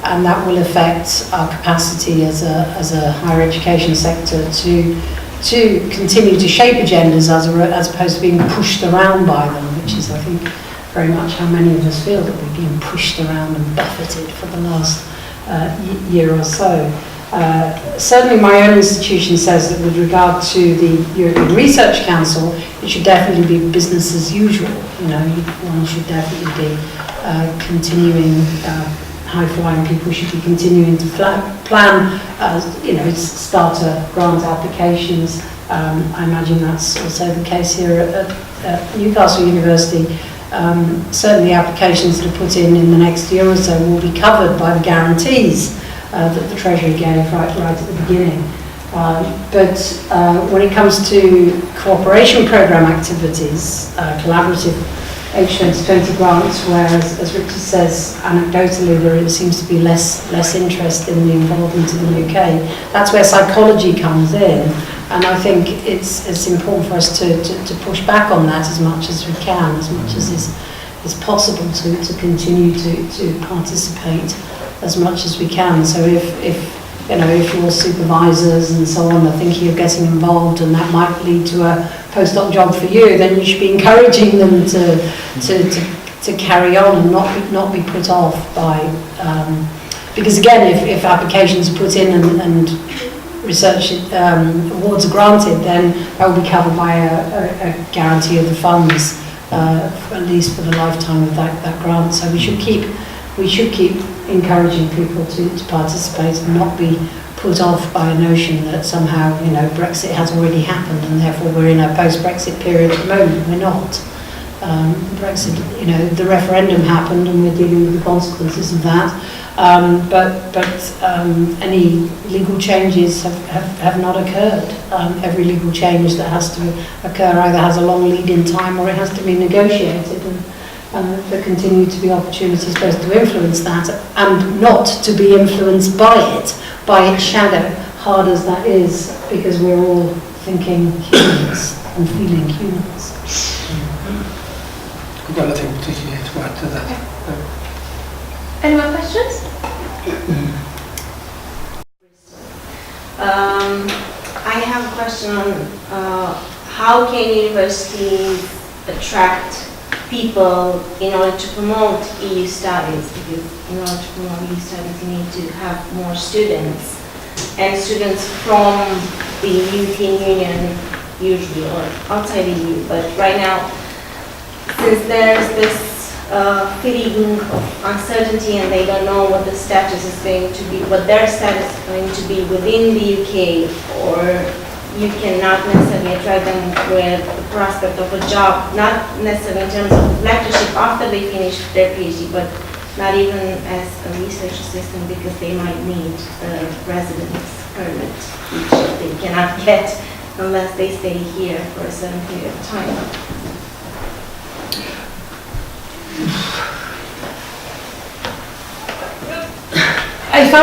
and that will affect our capacity as a higher education sector to continue to shape agendas as opposed to being pushed around by them, which is, I think, very much how many of us feel, that we're being pushed around and buffeted for the last year or so. Certainly my own institution says that with regard to the European Research Council, it should definitely be business as usual. One should definitely be continuing, high-flying people should be continuing to plan, starter grant applications. I imagine that's also the case here at Newcastle University. Certainly applications that are put in the next year or so will be covered by the guarantees that the Treasury gave right at the beginning. But when it comes to cooperation programme activities, collaborative H2020 grants, whereas, as Richard says, anecdotally there seems to be less interest in the involvement in the UK. That's where psychology comes in, and I think it's important for us to push back on that as much as we can, as much as is possible to continue to participate as much as we can. So if your supervisors and so on are thinking of getting involved, and that might lead to a postdoc job for you, then you should be encouraging them to carry on and not be put off by, because again, if applications are put in and research awards are granted, then that will be covered by a guarantee of the funds, at least for the lifetime of that grant. So we should keep encouraging people to participate and not be put off by a notion that somehow, Brexit has already happened and therefore we're in a post-Brexit period at the moment. We're not. Brexit, the referendum happened and we're dealing with the consequences of that. But any legal changes have not occurred. Every legal change that has to occur either has a long lead-in time or it has to be negotiated. And there continue to be opportunities both to influence that and not to be influenced by its shadow, hard as that is, because we're all thinking humans and feeling humans. I've got nothing particularly to add to that. Any more questions? I have a question on how can universities attract people in order to promote EU studies, because in order to promote EU studies you need to have more students, and students from the European Union usually, or outside the EU. But right now, since there's this feeling of uncertainty and they don't know what the status is going to be, what their status is going to be within the UK or you cannot necessarily attract them with the prospect of a job, not necessarily in terms of lectureship after they finish their PhD, but not even as a research assistant, because they might need a residence permit, which they cannot get unless they stay here for a certain period of time. If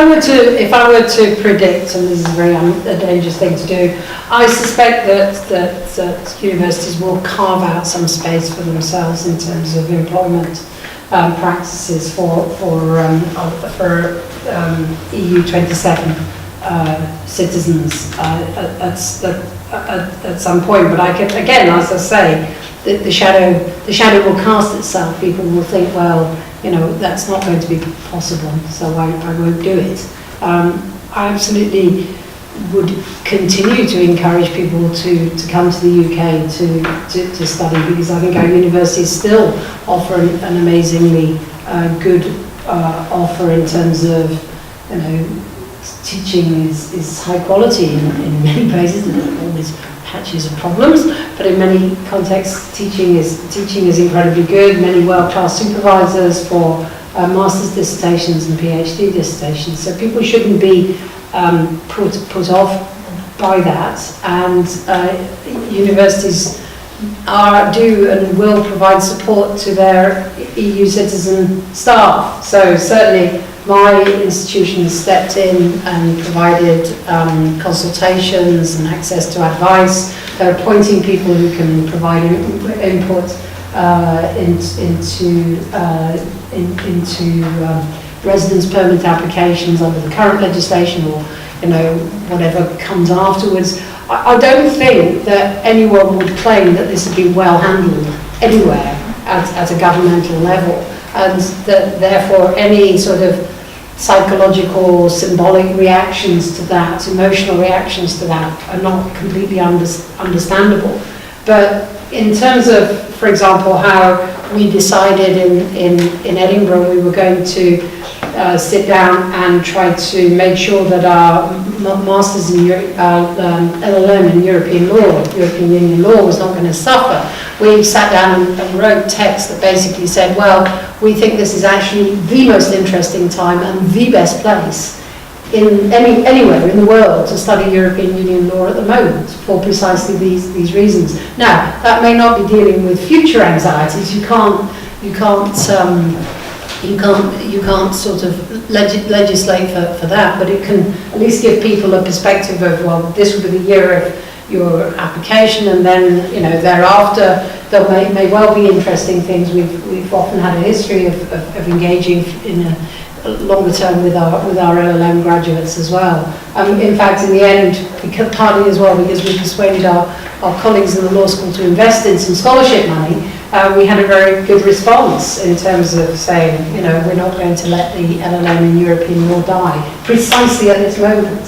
I were to predict, and this is a very dangerous thing to do, I suspect that universities will carve out some space for themselves in terms of employment practices for EU 27 citizens at some point. But again, as I say, the shadow will cast itself. People will think, well, that's not going to be possible, so I won't do it. I absolutely would continue to encourage people to come to the UK to study, because I think our universities still offer an amazingly good offer in terms of, teaching is high quality in many places. There's always patches of problems, but in many contexts teaching is incredibly good. Many world-class supervisors for master's dissertations and PhD dissertations, so people shouldn't be put off by that, and universities do and will provide support to their EU citizen staff. So certainly my institution has stepped in and provided consultations and access to advice. They're appointing people who can provide input into residence permit applications under the current legislation, or whatever comes afterwards. I don't think that anyone would claim that this has been well handled anywhere at a governmental level, and that therefore any sort of psychological, symbolic reactions to that, emotional reactions to that, are not completely understandable. But in terms of, for example, how we decided in Edinburgh we were going to sit down and try to make sure that our Masters in LLM in European Union law was not going to suffer. We sat down and wrote text that basically said, well, we think this is actually the most interesting time and the best place anywhere in the world to study European Union law at the moment, for precisely these reasons. Now, that may not be dealing with future anxieties. You can't sort of legislate for that, but it can at least give people a perspective of, well, this will be the year of your application, and then thereafter there may well be interesting things. We've often had a history of engaging in a longer term with our LLM graduates as well. In fact, in the end, partly as well because we persuaded our colleagues in the law school to invest in some scholarship money, we had a very good response in terms of saying, we're not going to let the LLM in European law die. Precisely at this moment,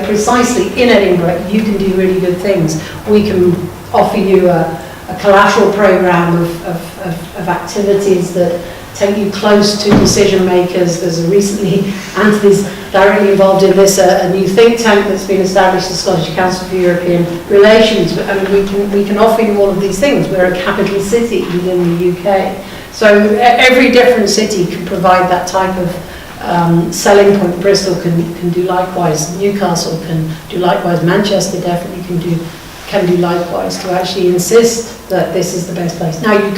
precisely in Edinburgh, you can do really good things. We can offer you a collateral program of activities that take you close to decision makers. There's Anthony's directly involved in this, a new think tank that's been established, the Scottish Council for European Relations, and we can offer you all of these things. We're a capital city within the UK. So every different city can provide that type of selling point. Bristol can do likewise, Newcastle can do likewise, Manchester definitely can do likewise, to actually insist that this is the best place. Now, you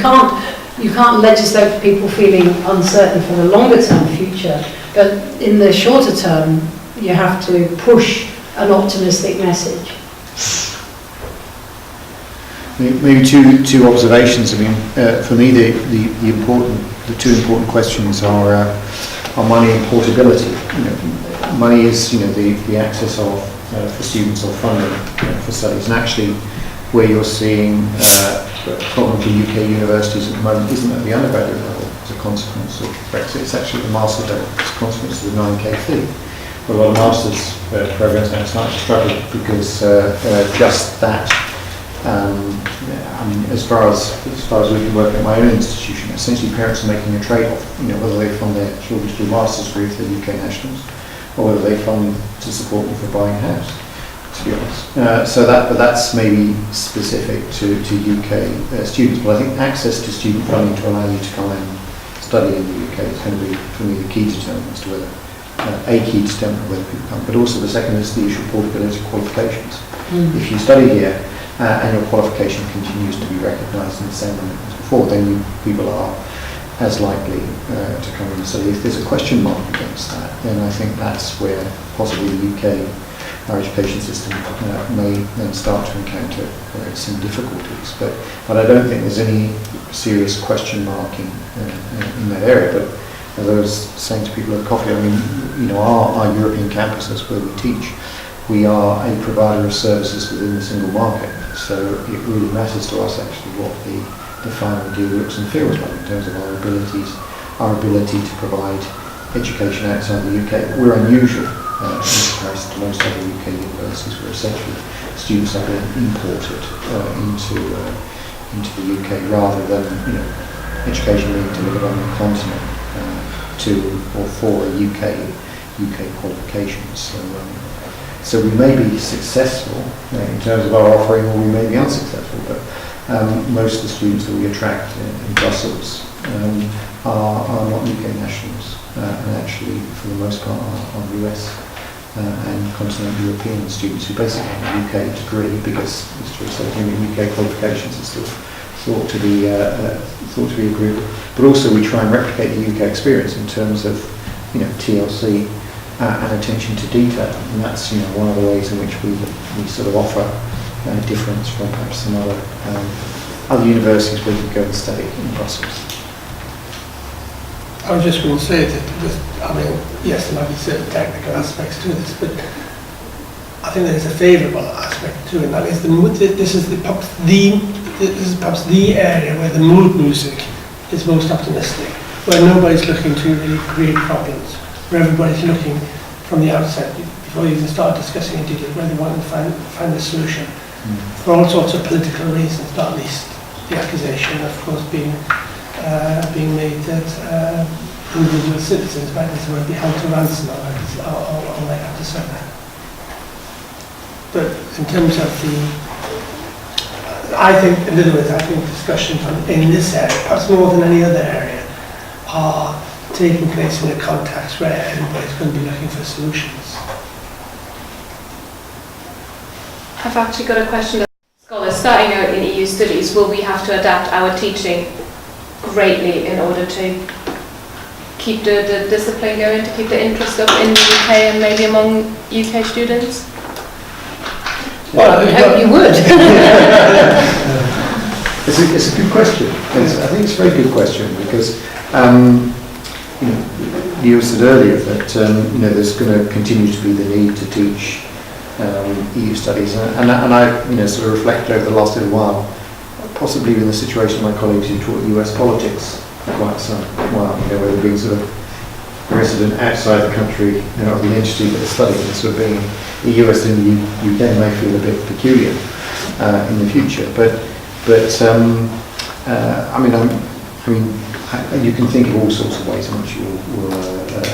can't legislate for people feeling uncertain for the longer term future, but in the shorter term, you have to push an optimistic message. Maybe two observations. I mean, for me, the two important questions are money and portability. Money is the access of for students of funding for studies, and actually where you're seeing problem for UK universities at the moment isn't at the undergraduate level as a consequence of Brexit. It's actually at the master's level as a consequence of the 9K fee. But a lot of master's programs now start to struggle because just that. As far as we can work at my own institution, essentially parents are making a trade-off. Whether they fund their children to do a master's degree if they're UK nationals, or whether they fund to support them for buying a house. to be honest. But that's maybe specific to UK students. But I think access to student funding to allow you to come and study in the UK is going to be, for me, the key determinant as to whether, a key determinant whether people come. But also the second is the issue of portability of qualifications. If you study here and your qualification continues to be recognised in the same way as before, then people are as likely to come in and study. If there's a question mark against that, then I think that's where possibly the UK higher education system may then start to encounter some difficulties. But I don't think there's any serious question mark in that area. But as I was saying to people at coffee, I mean, our European campuses where we teach, we are a provider of services within the single market. So it really matters to us actually what the final deal looks and feels like in terms of our ability to provide education outside the UK. We're unusual in comparison to most other UK universities, where essentially students are being imported into the UK rather than education being delivered on the continent to or for a UK qualifications. So we may be successful in terms of our offering, or we may be unsuccessful. But most of the students that we attract in Brussels are not UK nationals, and actually, for the most part, are US and continental European students who basically have a UK degree, because it's true, so UK qualifications are still thought to be agreeable. But also, we try and replicate the UK experience in terms of TLC and attention to detail, and that's one of the ways in which we sort of offer a difference from perhaps some other universities where you go and study in Brussels. I was just going to say that, yes, there might be certain technical aspects to this, but I think there is a favourable aspect to it, and that is this is perhaps the area where the mood music is most optimistic, where nobody's looking to really create problems, where everybody's looking from the outset, before you even start discussing in detail, where they want to find a solution, for all sorts of political reasons, not least the accusation, of course, being made that individual citizens might as well be held to ransom or might have to suffer. But in terms of in other words, I think discussions in this area, perhaps more than any other area, are taking place in a context where everybody's going to be looking for solutions. I've actually got a question. Scholars starting out in EU studies, will we have to adapt our teaching greatly in order to keep the discipline going, to keep the interest up in the UK and maybe among UK students? Well, I hope you would. It's a good question. I think it's a very good question because you said earlier that there's going to continue to be the need to teach EU studies, and I sort of reflected over the last little while, possibly in the situation of my colleagues who taught US politics for quite some while, where they're being sort of resident outside the country, of the entity that they're studying, and sort of being the US and the UK may feel a bit peculiar in the future. But you can think of all sorts of ways in which you will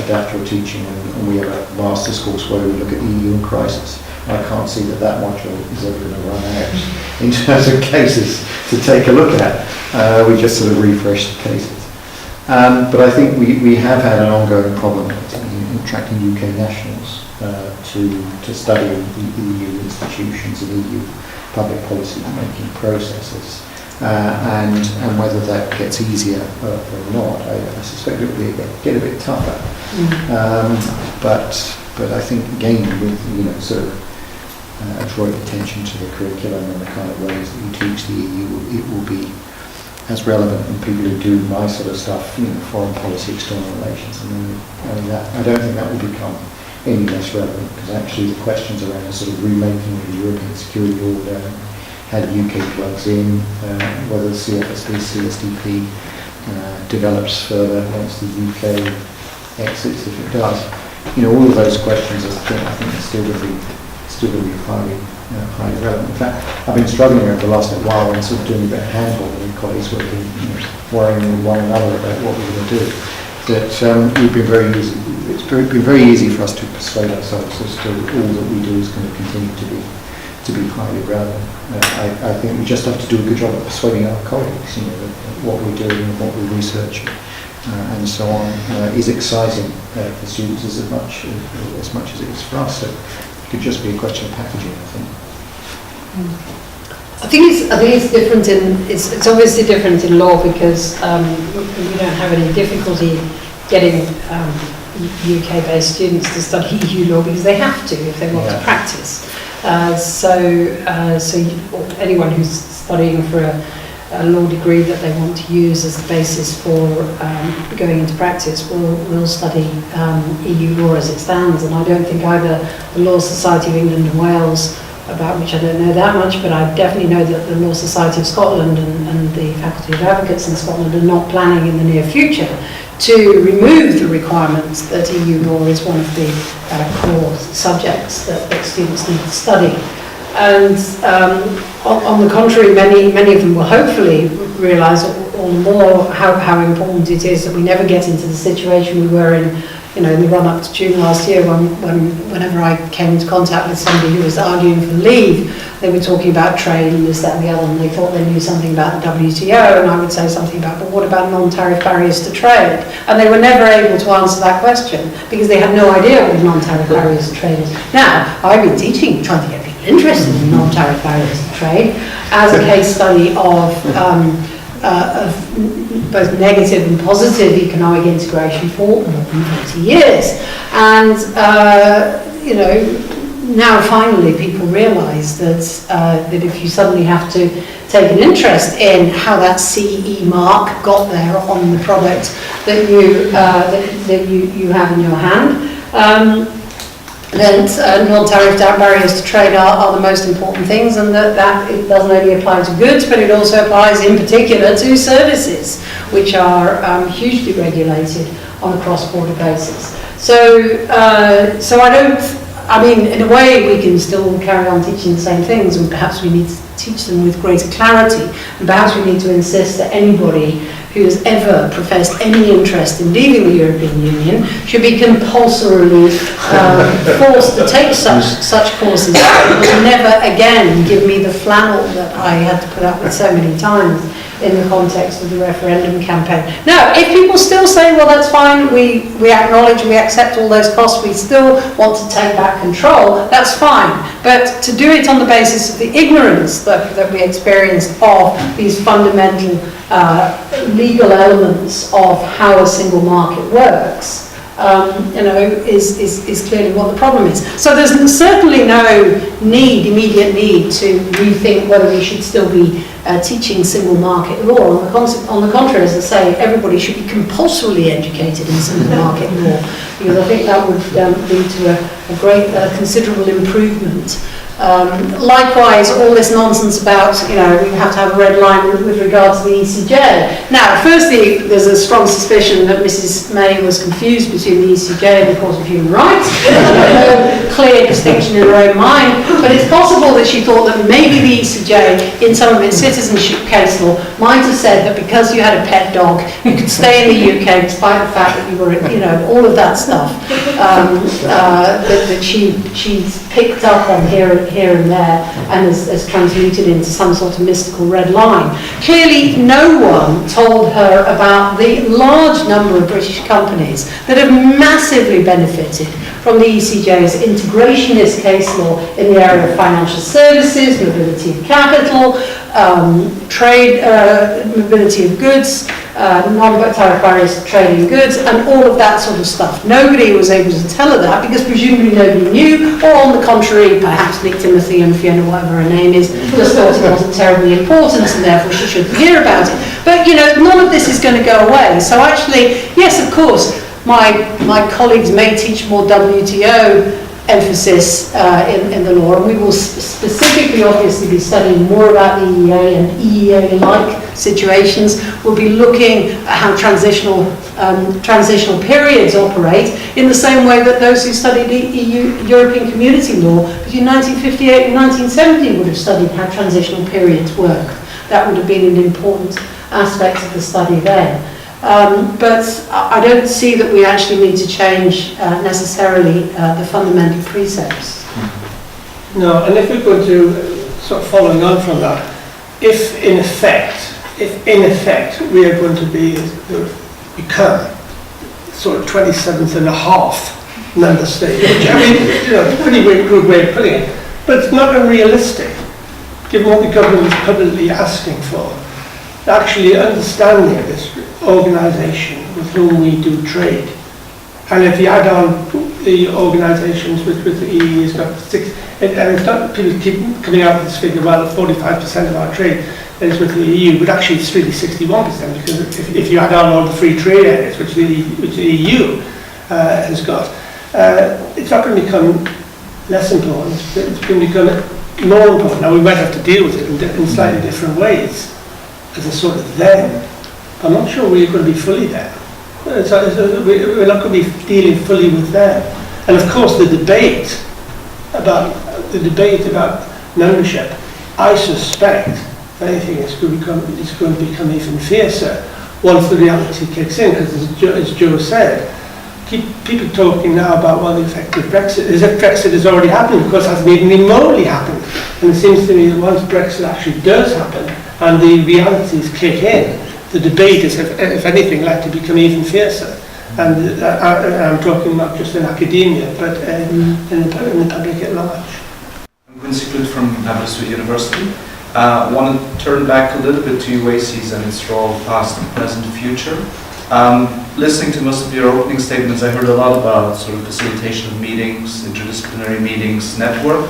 adapt your teaching, and we have a master's course where we look at the EU in crisis. I can't see that module is ever going to run out in terms of cases to take a look at. We just sort of refresh the cases. But I think we have had an ongoing problem in attracting UK nationals to study the EU institutions and EU public policy making processes. And whether that gets easier or not, I suspect it will get a bit tougher. But I think again, with sort of drawing attention to the curriculum and the kind of ways that you teach the EU, it will be as relevant, and people who do my sort of stuff, foreign policy, external relations. I don't think that will become any less relevant, because actually the questions around sort of remaking the European security order, how the UK plugs in, whether the CFSP, CSDP develops further once the UK exits, if it does. All of those questions I think are still going to be highly relevant. In fact, I've been struggling over the last little while and sort of doing a bit of handballing with colleagues working, worrying with one another about what we're going to do. That we've been very it's been very easy for us to persuade ourselves as to all that we do is going to continue to be highly relevant. I think we just have to do a good job of persuading our colleagues, that what we're doing and what we're researching and so on is exciting for students as much as it is for us. So it could just be a question of packaging, I think. I think it's different it's obviously different in law because we don't have any difficulty getting UK-based students to study EU law because they have to if they want to practice. So anyone who's studying for a law degree that they want to use as the basis for going into practice will study EU law as it stands. And I don't think either the Law Society of England and Wales, about which I don't know that much, but I definitely know that the Law Society of Scotland and the Faculty of Advocates in Scotland are not planning in the near future to remove the requirements that EU law is one of the core subjects that students need to study. And on the contrary, many of them will hopefully realise all the more how important it is that we never get into the situation we were in, in the run-up to June last year, whenever I came into contact with somebody who was arguing for leave, they were talking about trade and this, that and the other, and they thought they knew something about the WTO, and I would say something about, but what about non-tariff barriers to trade? And they were never able to answer that question, because they had no idea what non-tariff barriers to trade is. Now, I've been teaching, trying to get people interested in non-tariff barriers to trade, as a case study of both negative and positive economic integration for more than 40 years. And, now finally people realise that if you suddenly have to take an interest in how that CE mark got there on the product that you have in your hand, then non-tariff barriers to trade are the most important things, and that it doesn't only apply to goods, but it also applies in particular to services, which are hugely regulated on a cross-border basis. In a way we can still carry on teaching the same things, and perhaps we need to teach them with greater clarity, and perhaps we need to insist that anybody who has ever professed any interest in leaving the European Union should be compulsorily forced to take such courses, and never again give me the flannel that I had to put up with so many times in the context of the referendum campaign. Now, if people still say, well, that's fine, we acknowledge, we accept all those costs, we still want to take back control, that's fine. But to do it on the basis of the ignorance that we experienced of these fundamental legal elements of how a single market works, is clearly what the problem is. So there's certainly no immediate need to rethink whether we should still be teaching single market law. On the contrary, as I say, everybody should be compulsorily educated in single market law, because I think that would lead to a great, considerable improvement. Likewise, all this nonsense about, we have to have a red line with regard to the ECJ. Now, firstly, there's a strong suspicion that Mrs. May was confused between the ECJ and the Court of Human Rights. No clear distinction in her own mind, but it's possible that she thought that maybe the ECJ, in some of its citizenship case law, might have said that because you had a pet dog, you could stay in the UK despite the fact that you were, all of that stuff that she's picked up on here and there and has transmuted into some sort of mystical red line. Clearly no one told her about the large number of British companies that have massively benefited from the ECJ's integrationist case law in the area of financial services, mobility of capital, trade, mobility of goods, non-tariff barriers to trade in goods, and all of that sort of stuff. Nobody was able to tell her that because presumably nobody knew, or on the contrary, perhaps Nick Timothy and Fiona, whatever her name is, just thought it wasn't terribly important and therefore she shouldn't hear about it. But none of this is going to go away. So actually, yes, of course, my colleagues may teach more WTO emphasis in the law, and we will specifically obviously be studying more about the EEA and EEA-like situations. We'll be looking at how transitional periods operate in the same way that those who studied European Community law between 1958 and 1970 would have studied how transitional periods work. That would have been an important aspect of the study then. But I don't see that we actually need to change necessarily the fundamental precepts. No, and if we're going to, sort of following on from that, if in effect we are going to become sort of 27th and a half member state, which I mean, pretty good way of putting it, but it's not unrealistic, given what the government is publicly asking for, actually understanding this organisation with whom we do trade. And if you add on the organisations with the EU, it's got 6, and it's not, people keep coming out with this figure, well, 45% of our trade is with the EU, but actually it's really 61%, because if you add on all the free trade areas, which the EU has got, it's not going to become less important, it's going to become more important. Now we might have to deal with it in slightly different ways, as a sort of then. I'm not sure we're going to be fully there. We're not going to be dealing fully with them. And of course the debate about membership, I suspect, if anything, it's going to become even fiercer once the reality kicks in, because as Joe said, keep people talking now about the effect of Brexit, as if Brexit has already happened. Of course it hasn't even remotely happened. And it seems to me that once Brexit actually does happen and the realities kick in, the debate is, if anything, likely to become even fiercer. And I'm talking not just in academia, but in the public at large. I'm Quincy Clute from Edinburgh University. I want to turn back a little bit to UACES and its role, past and present and future. Listening to most of your opening statements, I heard a lot about sort of facilitation of meetings, interdisciplinary meetings, network.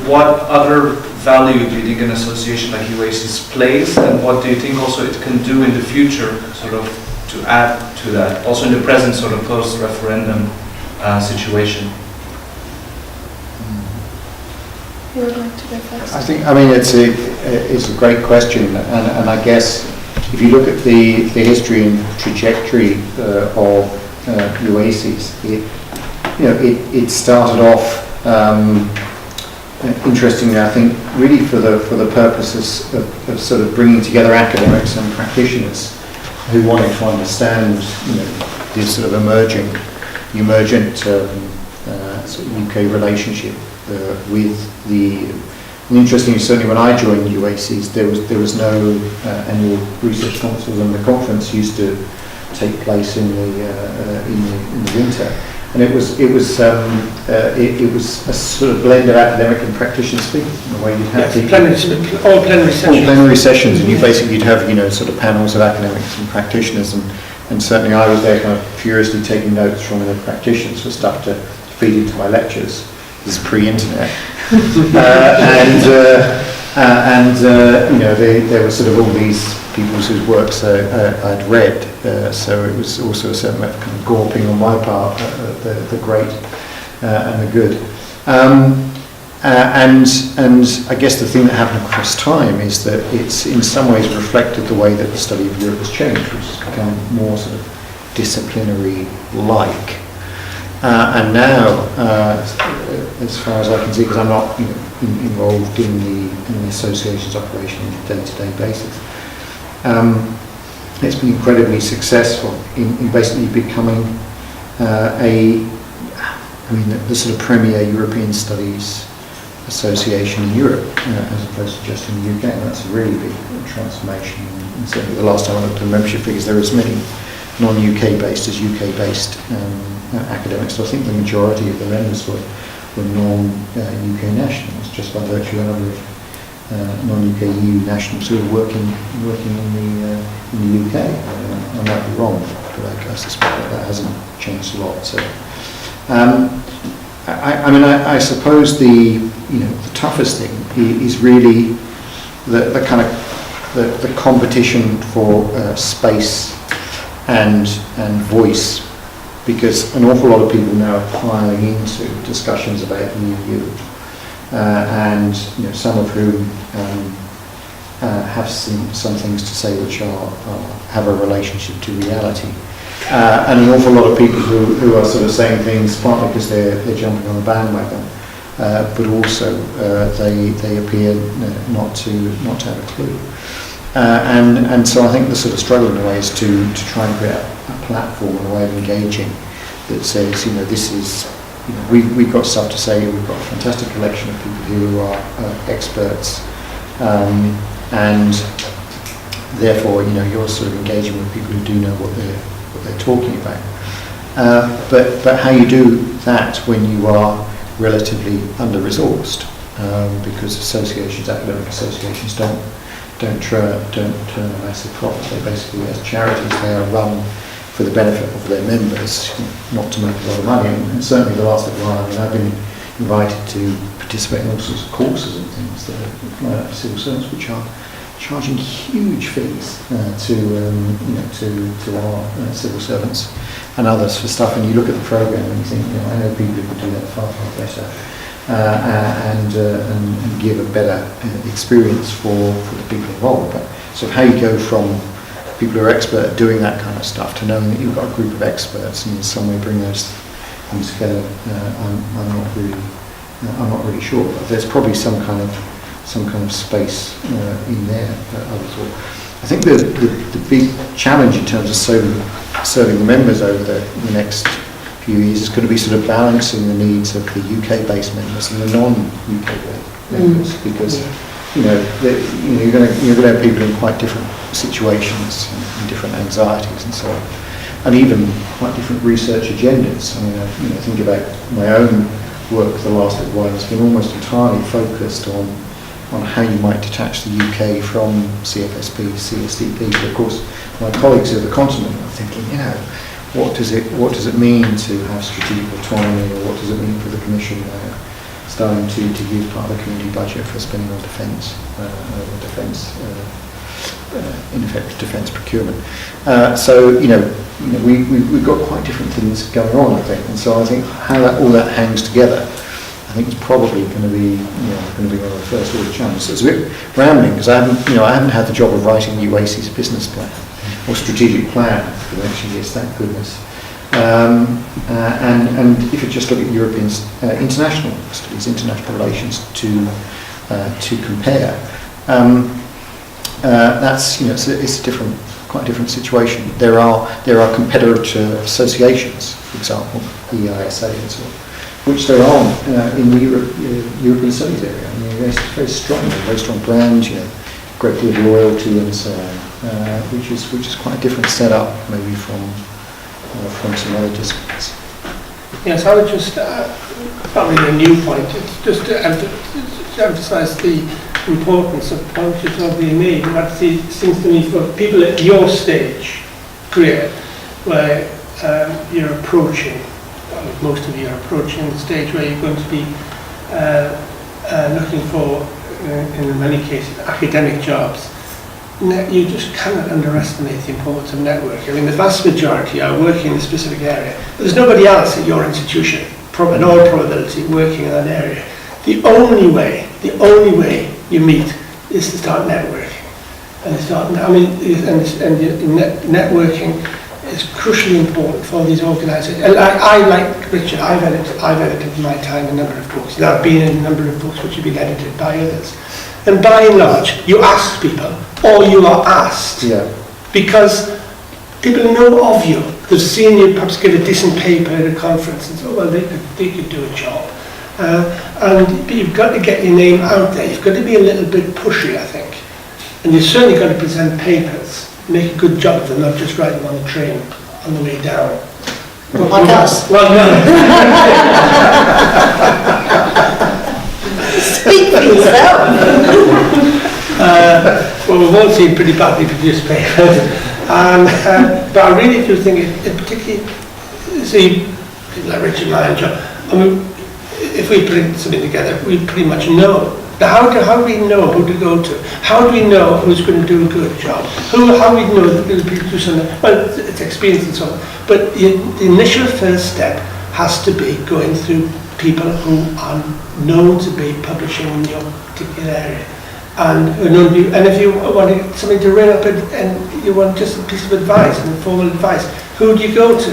What other value do you think an association like UACES plays, and what do you think also it can do in the future, sort of to add to that, also in the present sort of post-referendum situation? You would like to go first? I mean, it's a great question, and I guess if you look at the history and trajectory of UACES, it started off interestingly, I think, really for the purposes of sort of bringing together academics and practitioners who wanted to understand, this sort of emergent sort of UK relationship with the. And interestingly, certainly when I joined UACES, there was no annual research conference, and the conference used to take place in the winter. And it was a sort of blend of academic and practitioner speakers, in the way you'd have all plenary sessions. All plenary sessions, and you'd have sort of panels of academics and practitioners, and certainly I was there kind of furiously taking notes from the practitioners for stuff to feed into my lectures. This is pre-internet, there were sort of all these people whose works I'd read, so it was also a certain amount of kind of gawping on my part at the great and the good. And I guess the thing that happened across time is that it's in some ways reflected the way that the study of Europe has changed, which has become more sort of disciplinary-like. And now, as far as I can see, because I'm not involved in the association's operation on a day-to-day basis, it's been incredibly successful in basically becoming the sort of premier European studies association in Europe, as opposed to just in the UK, and that's a really big transformation. And certainly the last time I looked at the membership figures, there are as many non-UK based as UK based academics. So I think the majority of the members were non-UK nationals, just by virtue of a number of non-UK EU nationals who are working in the UK. I might be wrong, but I suspect that hasn't changed a lot. So, I suppose the toughest thing is really the kind of the competition for space and voice, because an awful lot of people now are piling into discussions about the EU, and some of whom have some things to say which have a relationship to reality, and an awful lot of people who are sort of saying things partly because they're jumping on the bandwagon, but also they appear not to have a clue. And so I think the sort of struggle in a way is to try and create a platform, a way of engaging that says, this is, we've got stuff to say, we've got a fantastic collection of people who are experts, and therefore, you're sort of engaging with people who do know what they're talking about. But how you do that when you are relatively under-resourced, because academic associations don't turn a massive profit. They basically, as charities, they are run for the benefit of their members, not to make a lot of money. And certainly the last little while, I've been invited to participate in all sorts of courses and things that are flying out to civil servants, which are charging huge fees to our civil servants and others for stuff. And you look at the programme and you think, I know people who could do that far, far better. And give a better experience for the people involved. But so how you go from people who are expert at doing that kind of stuff to knowing that you've got a group of experts and in some way bring those things together, I'm not really sure. But there's probably some kind of space in there. I think the big challenge in terms of serving the members over the next few years is going to be sort of balancing the needs of the UK-based members and the non-UK members, because you're going to have people in quite different situations and different anxieties and so on, and even quite different research agendas. I think about my own work the last little while has been almost entirely focused on how you might detach the UK from CFSP, CSDP. But of course, my colleagues of the continent are thinking, what does it mean to have strategic autonomy, or what does it mean for the Commission starting to use part of the community budget for spending on defence, in effect, defence procurement? We've got quite different things going on, I think, and so I think how all that hangs together, I think it's probably going to be one of the first order challenges. So it's a bit rambling because I haven't had the job of writing the UACES business plan or strategic plan for the next years, thank goodness. And if you just look at European international studies, international relations to compare, that's it's a quite different situation. There are competitor associations, for example, the EISA and so on, which there are in the European studies area. There's very strong brand, great deal of loyalty and so on, which is quite a different setup maybe from some other disciplines. Yes, I would just, probably a new point, it's just to emphasise the importance of the point you've already made. And that seems to me for people at your stage career, where you're approaching, most of you are approaching the stage where you're going to be looking for, in many cases, academic jobs. You just cannot underestimate the importance of networking. The vast majority are working in a specific area, but there's nobody else at your institution, in all probability, working in that area. The only way you meet is to start networking, and networking is crucially important for these organisations. And I like Richard, I've edited in my time a number of books. Now I've been in a number of books which have been edited by others. And by and large, you ask people, or you are asked, because people know of you. They've seen you perhaps give a decent paper at a conference and so, well, they could do a job. But you've got to get your name out there. You've got to be a little bit pushy, I think. And you've certainly got to present papers, make a good job of them, not just write them on the train on the way down. Like us. Well, no. Speak for yourself. Well, we've all seen pretty badly produced papers, but I really do think it particularly, see, people like Richard and I and John, if we put something together, we pretty much know. Now, how do we know who to go to? How do we know who's going to do a good job? How do we know that they'll do something? Well, it's experience and so on. But the initial first step has to be going through people who are known to be publishing in your particular area. And if you want something to ring up and you want just a piece of advice, and informal advice, who do you go to?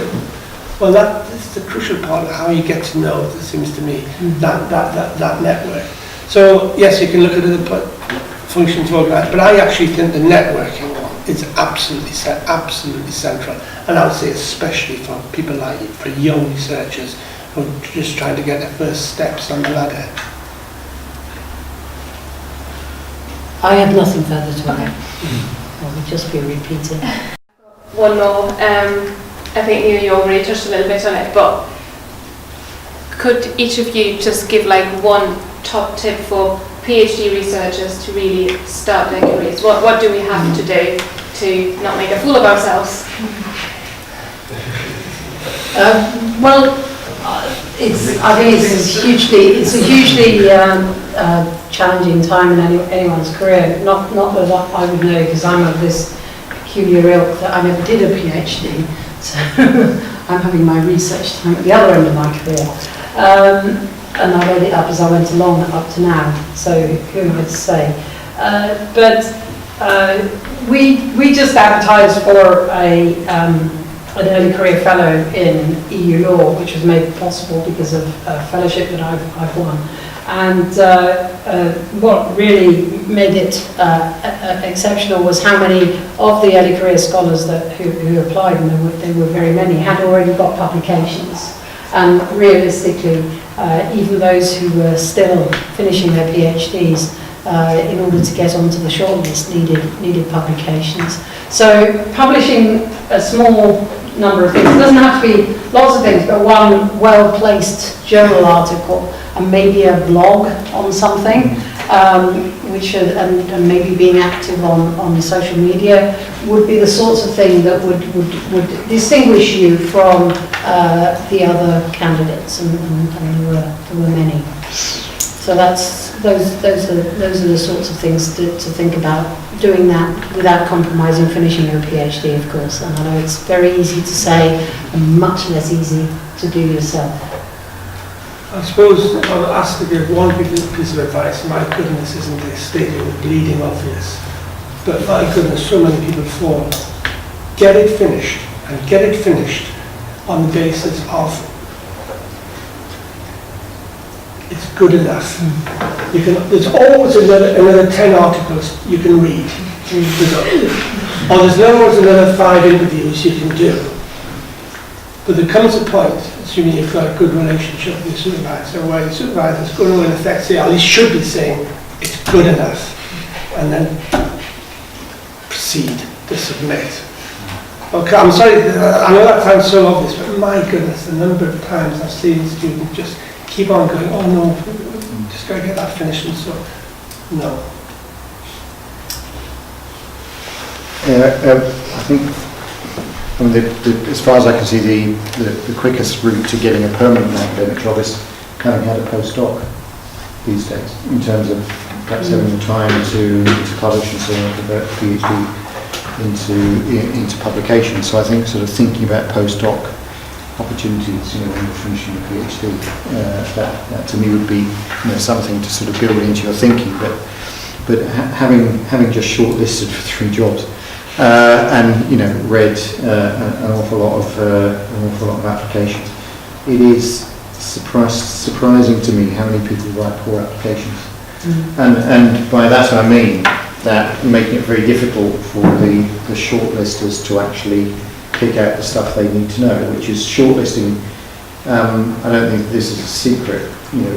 Well, that's the crucial part of how you get to know, it seems to me, that network. So, yes, you can look at it, but function to organise. But I actually think the networking one is absolutely central, and I would say especially for people like for young researchers who are just trying to get their first steps on the ladder. I have nothing further to add. I will just be repeating. One more. I think you already touched a little bit on it, but could each of you just give like one top tip for PhD researchers to really start their careers? What do we have to do to not make a fool of ourselves? I think it's a hugely challenging time in anyone's career. Not that I would know, because I'm of this peculiar ilk that I never did a PhD, so I'm having my research time at the other end of my career. And I read it up as I went along up to now, so who am I to say? But we just advertised for an early career fellow in EU law, which was made possible because of a fellowship that I've won. And what really made it exceptional was how many of the early career scholars who applied, and there were very many, had already got publications. And realistically, even those who were still finishing their PhDs, in order to get onto the shortlist, needed publications. So publishing a small number of things, it doesn't have to be lots of things, but one well-placed journal article and maybe a blog on something, and maybe being active on social media would be the sorts of thing that would distinguish you from the other candidates, and there were many. So those are the sorts of things to think about, doing that without compromising finishing your PhD, of course. And I know it's very easy to say and much less easy to do yourself. I suppose I'll ask to give one piece of advice. My goodness, isn't this statement bleeding obvious? But my goodness, so many people fall. Get it finished, and get it finished on the basis of it's good enough. There's always another 10 articles you can read. Or there's always another 5 interviews you can do. But there comes a point, assuming you've got a good relationship with your supervisor, where your supervisor is going to in effect say, at least should be saying, it's good enough, and then proceed to submit. Okay, I'm sorry, I know that sounds so obvious, but my goodness, the number of times I've seen students just keep on going, oh no, just got to get that finished, and so, no. I think, as far as I can see, the quickest route to getting a permanent academic job is having had a postdoc these days, in terms of perhaps having the time to publish and so on, convert a PhD into publication. So I think sort of thinking about postdoc opportunities, when you're finishing a PhD, that to me would be something to sort of build into your thinking. But having just shortlisted for 3 jobs. And read an awful lot of applications. It is surprising to me how many people write poor applications, and by that I mean that making it very difficult for the shortlisters to actually pick out the stuff they need to know, which is shortlisting. I don't think this is a secret.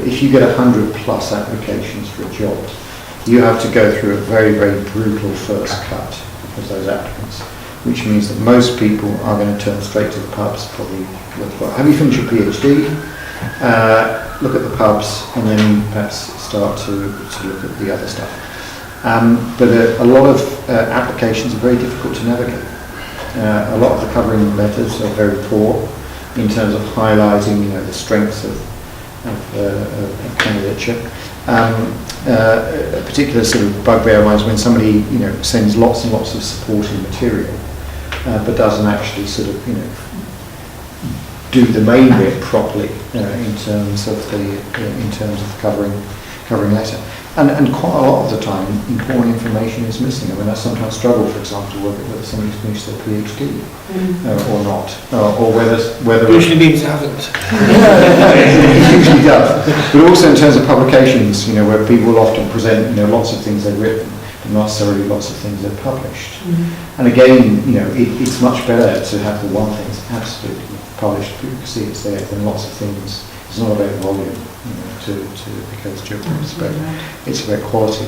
If you get 100+ applications for a job, you have to go through a very, very brutal first cut of those applicants, which means that most people are going to turn straight to the pubs, probably look for, have you finished your PhD? Look at the pubs, and then perhaps start to look at the other stuff. But a lot of applications are very difficult to navigate. A lot of the covering letters are very poor in terms of highlighting the strengths of candidature. A particular sort of bugbear of mine is when somebody sends lots and lots of supporting material, but doesn't actually sort of do the main bit properly in terms of the covering letter. And quite a lot of the time, important information is missing. I mean, I sometimes struggle, for example, whether somebody's finished their PhD or not, or whether usually means haven't. It usually does. But also in terms of publications, where people will often present lots of things they've written, not necessarily lots of things are published. And again, it's much better to have the one thing that's absolutely published, people can see it's there, than lots of things. It's not about volume, to because Joe's but it's about quality.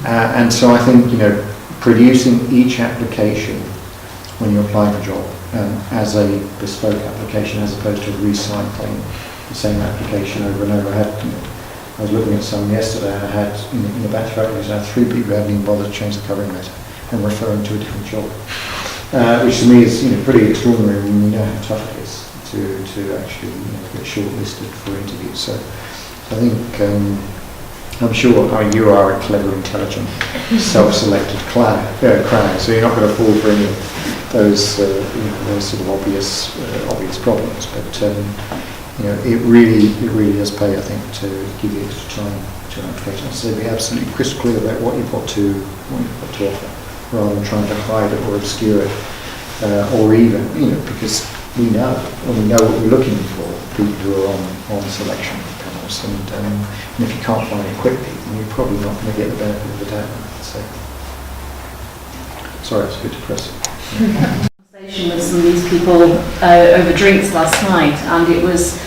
And so I think, producing each application when you're applying for a job as a bespoke application, as opposed to recycling the same application over and over. I was looking at some yesterday, and I had, in the batch of applications, I had 3 people who hadn't even bothered to change the covering letter and referring to a different job, which to me is pretty extraordinary when you know how tough it is to actually get shortlisted for interviews. So I think I'm sure you are a clever, intelligent, self-selected crowd, so you're not going to fall for any of those those sort of obvious problems. But it really does pay, I think, to give you extra time to an application. So be absolutely crystal clear about what you've got to offer, rather than trying to hide it or obscure it, or even because we know what we're looking for, people who are on selection panels, and if you can't find it quickly, then you're probably not going to get the benefit of the doubt. So, sorry, it's a bit depressing. Conversation with some of these people over drinks last night, and it was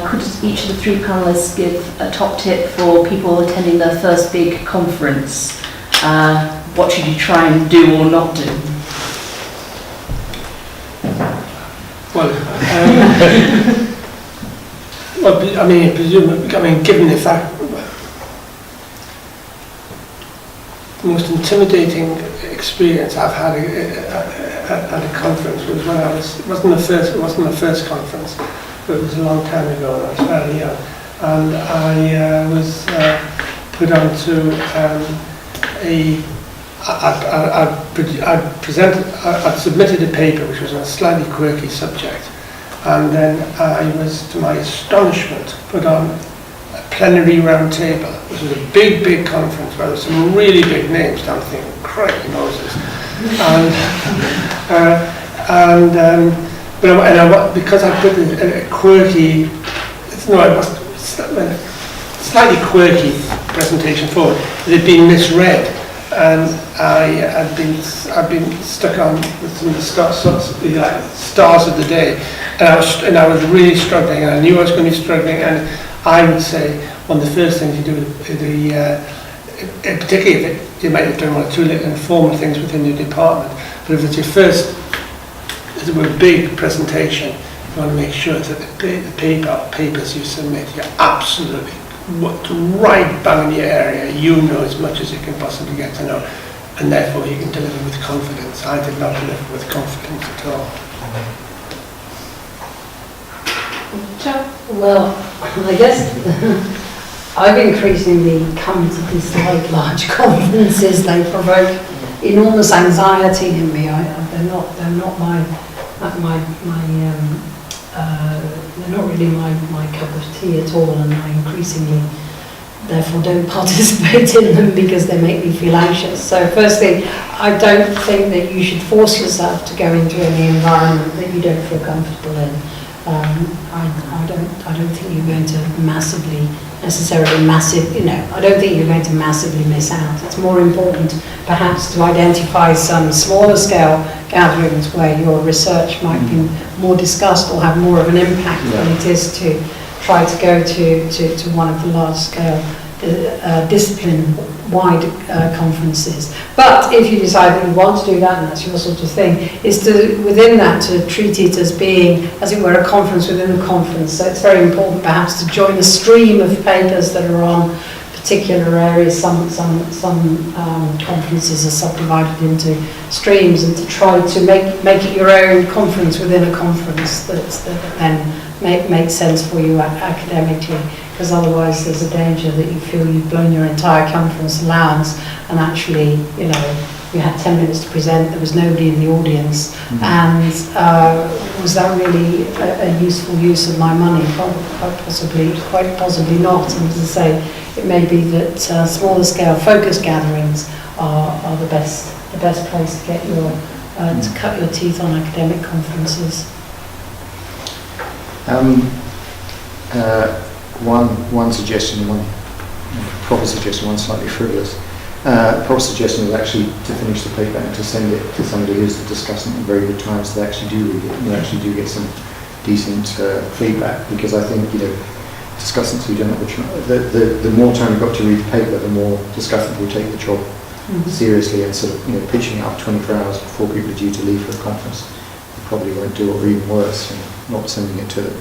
could each of the 3 panelists give a top tip for people attending their first big conference? What should you try and do or not do? Well, given the fact, the most intimidating experience I've had at a conference was when it wasn't the first conference, but it was a long time ago, and I was fairly young, and I was put onto I'd submitted a paper which was on a slightly quirky subject, and then I was, to my astonishment, put on a plenary round table. This was a big conference where there were some really big names. I'm thinking, crikey Moses. Because I put a quirky, slightly quirky presentation forward, it had been misread. And I've been stuck on with some of the stars of the day, and I was really struggling, and I knew I was going to be struggling. And I would say one of the first things you do, particularly if you might have done 1 or 2 little informal things within your department, but if it's your first, as it were, big presentation, you want to make sure that the papers you submit, you're absolutely right bang in your area, you know as much as you can possibly get to know, and therefore you can deliver with confidence. I did not deliver with confidence at all. Well, I guess I've increasingly come to dislike large conferences. They provoke enormous anxiety in me. They're not they're not really my cup of tea at all, and I increasingly therefore don't participate in them because they make me feel anxious. So firstly, I don't think that you should force yourself to go into any environment that you don't feel comfortable in. I don't think you're going to I don't think you're going to massively miss out. It's more important perhaps to identify some smaller scale gatherings where your research might be more discussed or have more of an impact than it is to try to go to one of the large scale discipline-wide conferences. But if you decide that you want to do that, and that's your sort of thing, is to, within that, to treat it as being, as it were, a conference within a conference. So it's very important perhaps to join a stream of papers that are on particular areas. Some conferences are subdivided into streams, and to try to make it your own conference within a conference that then makes sense for you academically. Because otherwise there's a danger that you feel you've blown your entire conference allowance, and actually, you had 10 minutes to present, there was nobody in the audience, and was that really a useful use of my money? Quite possibly not. And as I say, it may be that smaller scale focus gatherings are the best place to get to cut your teeth on academic conferences. One suggestion, one proper suggestion, one slightly frivolous. Paul's suggestion was actually to finish the paper and to send it to somebody who's the discussant in very good time, so they actually do read it and you actually do get some decent feedback, because I think, discussants who don't have the more time you've got to read the paper, the more discussants will take the job seriously and sort of, pitching it up 24 hours before people are due to leave for a conference. You probably won't do it, or even worse, not sending it to them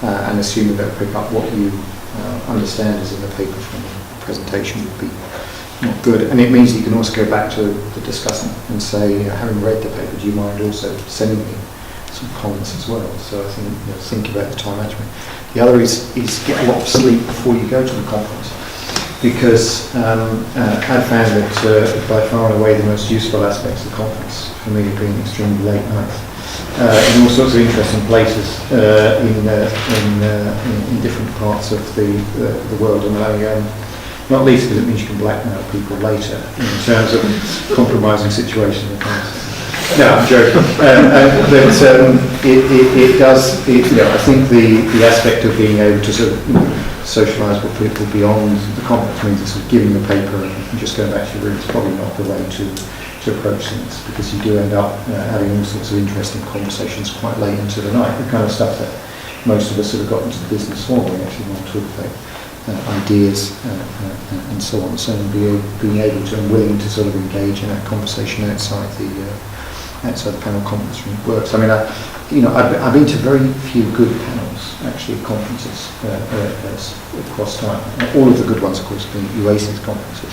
and assuming they'll pick up what you understand is in the paper from the presentation would be not good. And it means you can also go back to the discussant and say, having read the paper, do you mind also sending me some comments as well? So I think, think about the time management. The other is get a lot of sleep before you go to the conference, because I found that by far and away the most useful aspects of the conference for me have been extremely late nights in all sorts of interesting places in different parts of the world, and not least because it means you can blackmail people later in terms of compromising situations. No, I'm joking. But it does. I think the aspect of being able to sort of socialise with people beyond the conference means it's sort of giving the paper and just going back to your room is probably not the way to approach things, because you do end up having all sorts of interesting conversations quite late into the night, the kind of stuff that most of us sort of got into the business for. We actually want to talk about ideas and so on, so being able to and willing to sort of engage in that conversation outside the panel conference room works. I mean, I've been to very few good panels actually at conferences across time. All of the good ones, of course, being UACES conferences.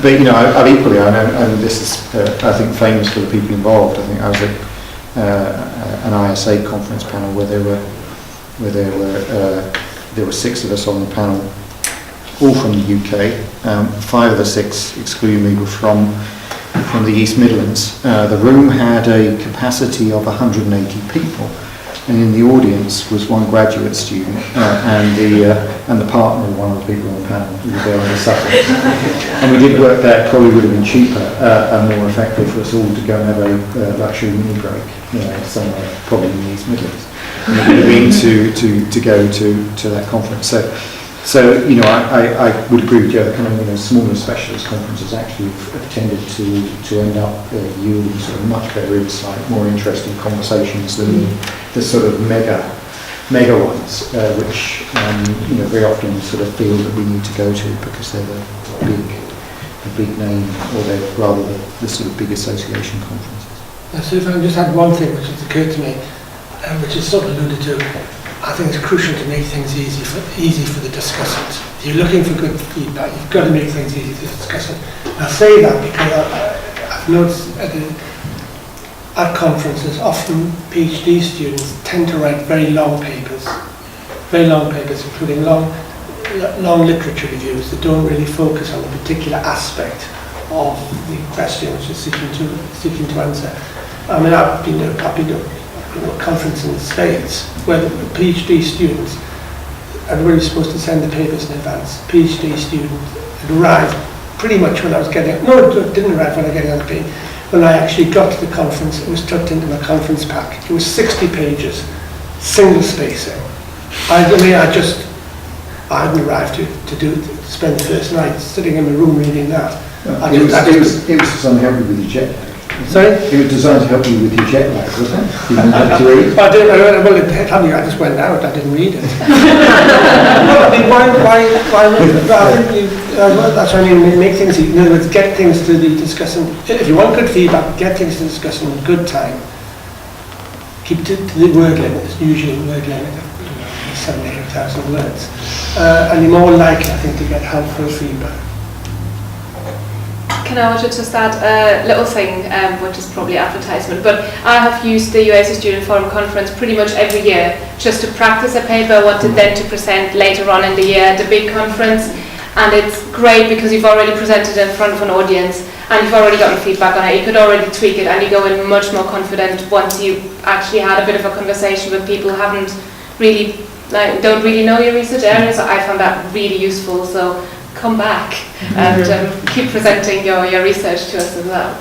But I've equally, I know this is I think famous for the people involved. I think I was at an ISA conference panel where there were 6 of us on the panel, all from the UK. 5 of the 6, excluding me, were from the East Midlands. The room had a capacity of 180 people, and in the audience was 1 graduate student and the partner of one of the people on the panel who was there on the subject. And we did work that probably would have been cheaper and more effective for us all to go and have a luxury mini break somewhere, probably in the East Midlands. And it would have been to go to that conference. So I would agree with you. The kind of smaller specialist conferences actually have tended to end up yielding sort of much better insight, more interesting conversations than the sort of mega ones, which very often sort of feel that we need to go to because they're the big name, or they're rather the sort of big association conferences. So if I can just add one thing which has occurred to me, which is sort of alluded to. I think it's crucial to make things easy for the discussant. If you're looking for good feedback, you've got to make things easy for the discussant. I say that because I've noticed at conferences, often PhD students tend to write very long papers, including long literature reviews that don't really focus on a particular aspect of the question which is seeking to answer. I mean, I've been to a conference in the States where the PhD students, everybody's supposed to send the papers in advance. PhD student had arrived pretty much when I was getting, no, it didn't arrive when I was getting on the plane. When I actually got to the conference, it was tucked into my conference pack. It was 60 pages, single spacing. I hadn't arrived to spend the first night sitting in my room reading that. It was designed to help you with your jet lag. Sorry? It was designed to help you with your jet lag, wasn't it? You didn't have to read. I just went out, I didn't read it. No, I mean, why that's what I mean, make things, in other words, get things to the discussant. If you want good feedback, get things to the discussant in good time. Keep to the word limit, it's usually a word limit of 7,000 to 8,000 words. And you're more likely, I think, to get helpful feedback. Can I also just add a little thing, which is probably advertisement, but I have used the UACES Student Forum Conference pretty much every year just to practice a paper I wanted then to present later on in the year at the big conference, and it's great because you've already presented in front of an audience and you've already gotten feedback on it, you could already tweak it and you go in much more confident once you actually had a bit of a conversation with people who haven't really, don't really know your research areas. I found that really useful, so come back and keep presenting your research to us as well.